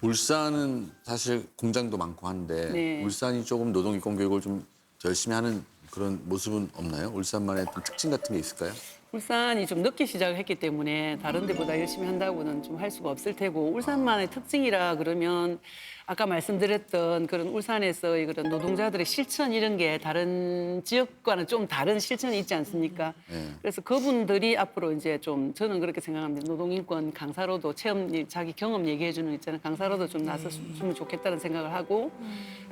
울산은 사실 공장도 많고 한데 네. 울산이 조금 노동인권 교육을 좀 열심히 하는 그런 모습은 없나요? 울산만의 좀 특징 같은 게 있을까요? 울산이 좀 늦게 시작을 했기 때문에 다른 데보다 열심히 한다고는 좀 할 수가 없을 테고 울산만의 특징이라 그러면 아까 말씀드렸던 그런 울산에서의 그런 노동자들의 실천 이런 게 다른 지역과는 좀 다른 실천이 있지 않습니까? 그래서 그분들이 앞으로 이제 좀 저는 그렇게 생각합니다. 노동인권 강사로도 체험 자기 경험 얘기해 주는 있잖아요. 강사로도 좀 나섰으면 좋겠다는 생각을 하고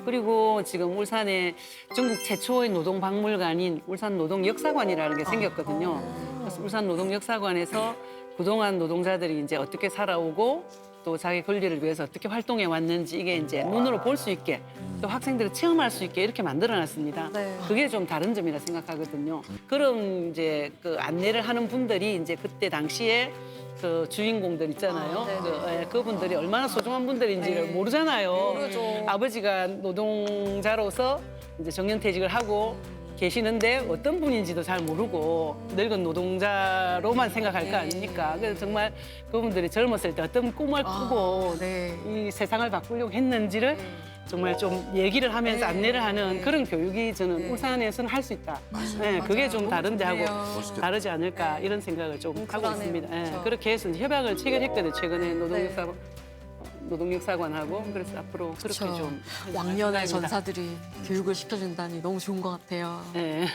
그리고 지금 울산에 전국 최초의 노동박물관인 울산 노동역사관이라는 게 생겼거든요. 그래서 울산 노동역사관에서 그동안 노동자들이 이제 어떻게 살아오고 또 자기 권리를 위해서 어떻게 활동해 왔는지 이게 이제 눈으로 볼 수 있게 또 학생들이 체험할 수 있게 이렇게 만들어놨습니다. 그게 좀 다른 점이라 생각하거든요. 그런 이제 그 안내를 하는 분들이 이제 그때 당시에 그 주인공들 있잖아요. 그분들이 얼마나 소중한 분들인지를 모르잖아요. 아버지가 노동자로서 이제 정년퇴직을 하고 계시는데 어떤 분인지도 잘 모르고 늙은 노동자로만 생각할 거 아닙니까? 그래서 정말 그분들이 젊었을 때 어떤 꿈을 꾸고 이 세상을 바꾸려고 했는지를 정말 좀 얘기를 하면서 안내를 하는 그런 교육이 저는 울산에서는 할 수 있다. 그게 좀 다른 데하고 다르지 않을까 이런 생각을 좀 하고 있습니다. 그렇게 해서 이제 협약을 체결했거든요. 최근에 노동역사관하고 그래서 앞으로 그렇게 좀 왕년의 전사들이 교육을 시켜준다니 너무 좋은 것 같아요. 네.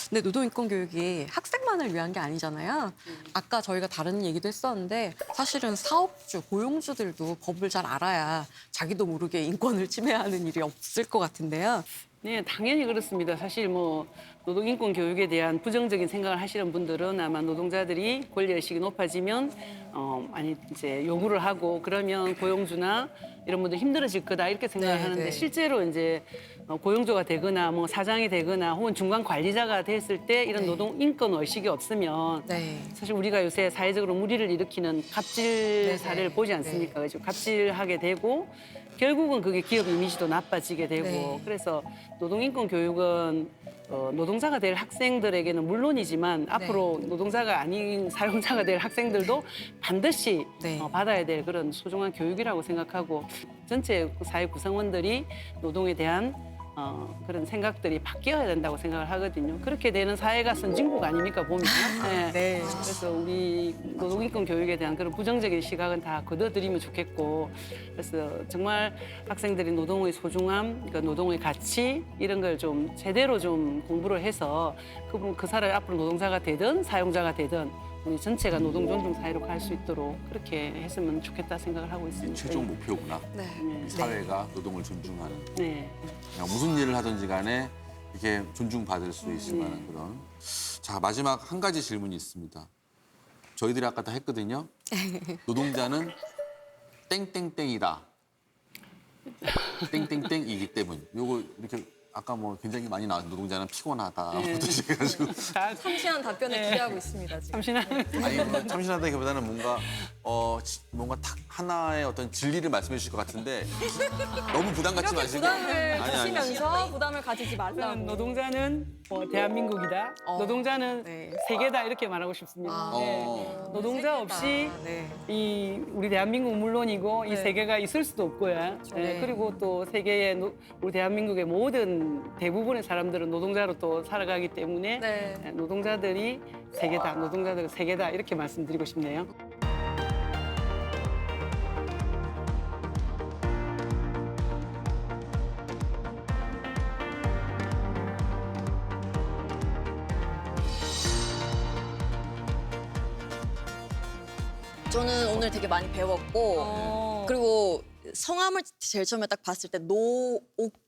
근데 노동인권 교육이 학생만을 위한 게 아니잖아요. 아까 저희가 다른 얘기도 했었는데 사실은 사업주, 고용주들도 법을 잘 알아야 자기도 모르게 인권을 침해하는 일이 없을 것 같은데요. 네, 당연히 그렇습니다. 사실 뭐 노동인권 교육에 대한 부정적인 생각을 하시는 분들은 아마 노동자들이 권리의식이 높아지면 많이 이제 요구를 하고 그러면 고용주나 이런 분들 힘들어질 거다 이렇게 생각을 하는데 실제로 이제 고용주가 되거나 뭐 사장이 되거나 혹은 중간 관리자가 됐을 때 이런 노동 인권 의식이 없으면 네. 사실 우리가 요새 사회적으로 무리를 일으키는 갑질 사례를 보지 않습니까? 그래서 갑질하게 되고 결국은 그게 기업 이미지도 나빠지게 되고 네. 그래서 노동인권 교육은 노동자가 될 학생들에게는 물론이지만 앞으로 노동자가 아닌 사용자가 될 학생들도 반드시 네. 받아야 될 그런 소중한 교육이라고 생각하고 전체 사회 구성원들이 노동에 대한 그런 생각들이 바뀌어야 된다고 생각을 하거든요. 그렇게 되는 사회가 선진국 아닙니까 보면. 네. 네. 그래서 우리 노동인권 교육에 대한 그런 부정적인 시각은 다 걷어들이면 좋겠고 그래서 정말 학생들이 노동의 소중함, 그러니까 노동의 가치 이런 걸 좀 제대로 좀 공부를 해서 그 사람이 앞으로 노동자가 되든 사용자가 되든 우리 전체가 노동 존중 사회로 갈 수 있도록 그렇게 했으면 좋겠다 생각을 하고 있습니다. 최종 목표구나. 네. 이 사회가 노동을 존중하는. 네. 그냥 무슨 일을 하든지 간에 이렇게 존중받을 수 있을 만한 그런. 자, 마지막 한 가지 질문이 있습니다. 저희들이 아까 다 했거든요. 노동자는 땡땡땡이다. 땡땡땡이기 때문. 요거 이렇게 아까 뭐 굉장히 많이 나왔 노동자는 피곤하다. 네. 해가지고. 참신한 답변을 기대하고 있습니다. 지금. 잠시나. 아니 뭐 참신하다기보다는 뭔가 뭔가 딱 하나의 어떤 진리를 말씀해 주실 것 같은데 너무 부담 갖지 이렇게 마시고. 부담을 아니. 주시면서 부담을 가지지 말라고. 노동자는 대한민국이다. 노동자는 네. 세계다 이렇게 말하고 싶습니다. 네. 노동자 없이 네. 이 우리 대한민국 물론이고 이 네. 세계가 있을 수도 없고요. 네. 그리고 또 세계의 우리 대한민국의 모든 대부분의 사람들은 노동자로 또 살아가기 때문에 네. 노동자들이 세계다, 노동자들은 세계다 이렇게 말씀드리고 싶네요. 저는 오늘 되게 많이 배웠고 그리고 성함을 제일 처음에 딱 봤을 때 노오키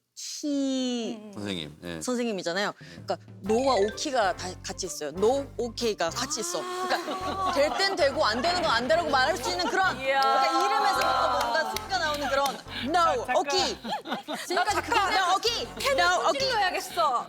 선생님. 예. 선생님이잖아요. 그러니까 노와 오키가 다 같이 있어요. 노, 오케이가 같이 있어. 그러니까 될 땐 되고 안 되는 건 안 되라고 말할 수 있는 그런 그러니까 이름에서부터 뭔가 소리가 나오는 그런 no, 오키, 지금까지 그거 no, 오키, no, 오키. 찔러야겠어.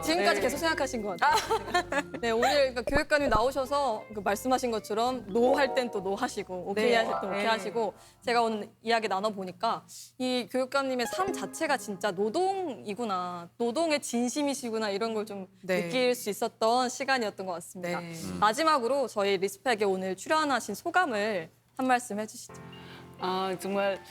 지금까지 계속 생각하신 것 같아요. 네, 오늘 그러니까 교육관님 나오셔서 그 말씀하신 것처럼 노 할 땐 또 노 하시고 오케이 하실 땐 오케이 하시고 제가 오늘 이야기 나눠보니까 이 교육관님의 삶 자체가 진짜 노동이구나. 노동의 진심이시구나 이런 걸 좀 네. 느낄 수 있었던 시간이었던 것 같습니다. 네. 마지막으로 저희 리스펙에 오늘 출연하신 소감을 한 말씀 해주시죠. 아 정말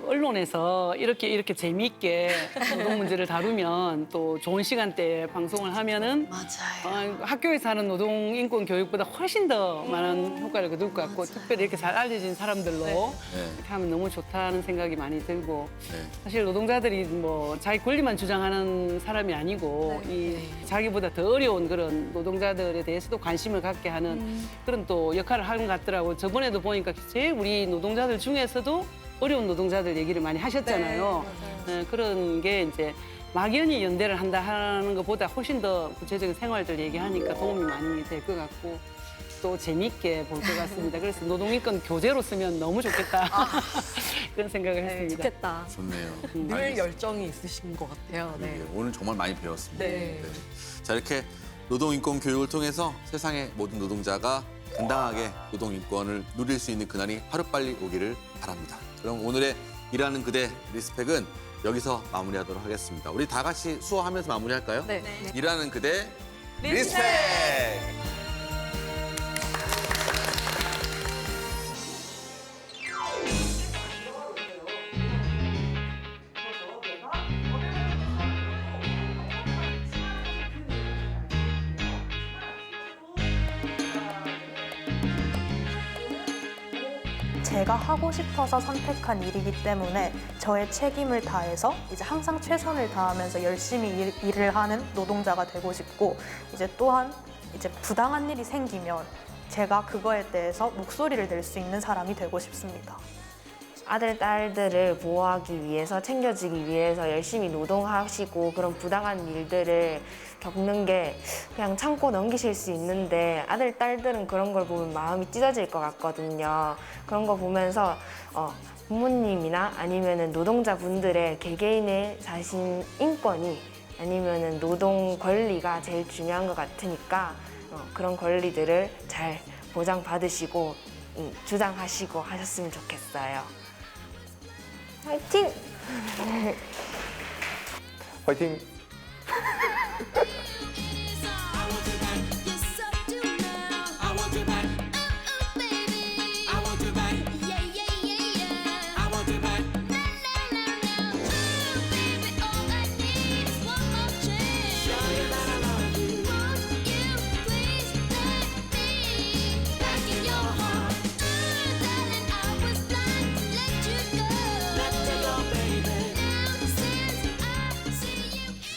언론에서 이렇게 재미있게 노동 문제를 다루면 또 좋은 시간대에 방송을 하면은 맞아요. 학교에서 하는 노동 인권 교육보다 훨씬 더 많은 효과를 거둘 것 같고 특별히 이렇게 잘 알려진 사람들로 이렇게 하면 너무 좋다는 생각이 많이 들고 네. 사실 노동자들이 뭐 자기 권리만 주장하는 사람이 아니고 이 자기보다 더 어려운 그런 노동자들에 대해서도 관심을 갖게 하는 그런 또 역할을 하는 것 같더라고요. 저번에도 보니까 제일 우리 노동자들 중에서도 어려운 노동자들 얘기를 많이 하셨잖아요. 네, 그런 게 이제 막연히 연대를 한다 하는 것보다 훨씬 더 구체적인 생활들 얘기하니까 도움이 많이 될 것 같고 또 재미있게 볼 것 같습니다. 그래서 노동인권 교재로 쓰면 너무 좋겠다. 그런 생각을 했습니다. 좋겠다. 좋네요. 늘 열정이 있으신 것 같아요. 네. 예, 오늘 정말 많이 배웠습니다. 네. 자, 이렇게 노동인권 교육을 통해서 세상의 모든 노동자가 당당하게 노동인권을 누릴 수 있는 그날이 하루빨리 오기를 바랍니다. 그럼 오늘의 일하는 그대 리스펙은 여기서 마무리하도록 하겠습니다. 우리 다 같이 수어하면서 마무리할까요? 네. 일하는 그대 리스펙! 제가 하고 싶어서 선택한 일이기 때문에 저의 책임을 다해서 이제 항상 최선을 다하면서 열심히 일을 하는 노동자가 되고 싶고 이제 또한 이제 부당한 일이 생기면 제가 그거에 대해서 목소리를 낼 수 있는 사람이 되고 싶습니다. 아들, 딸들을 보호하기 위해서, 챙겨주기 위해서 열심히 노동하시고 그런 부당한 일들을 겪는 게 그냥 참고 넘기실 수 있는데 아들, 딸들은 그런 걸 보면 마음이 찢어질 것 같거든요. 그런 거 보면서 부모님이나 아니면은 노동자분들의 개개인의 자신 인권이 아니면은 노동 권리가 제일 중요한 것 같으니까 그런 권리들을 잘 보장받으시고 주장하시고 하셨으면 좋겠어요. 화이팅! 화이팅!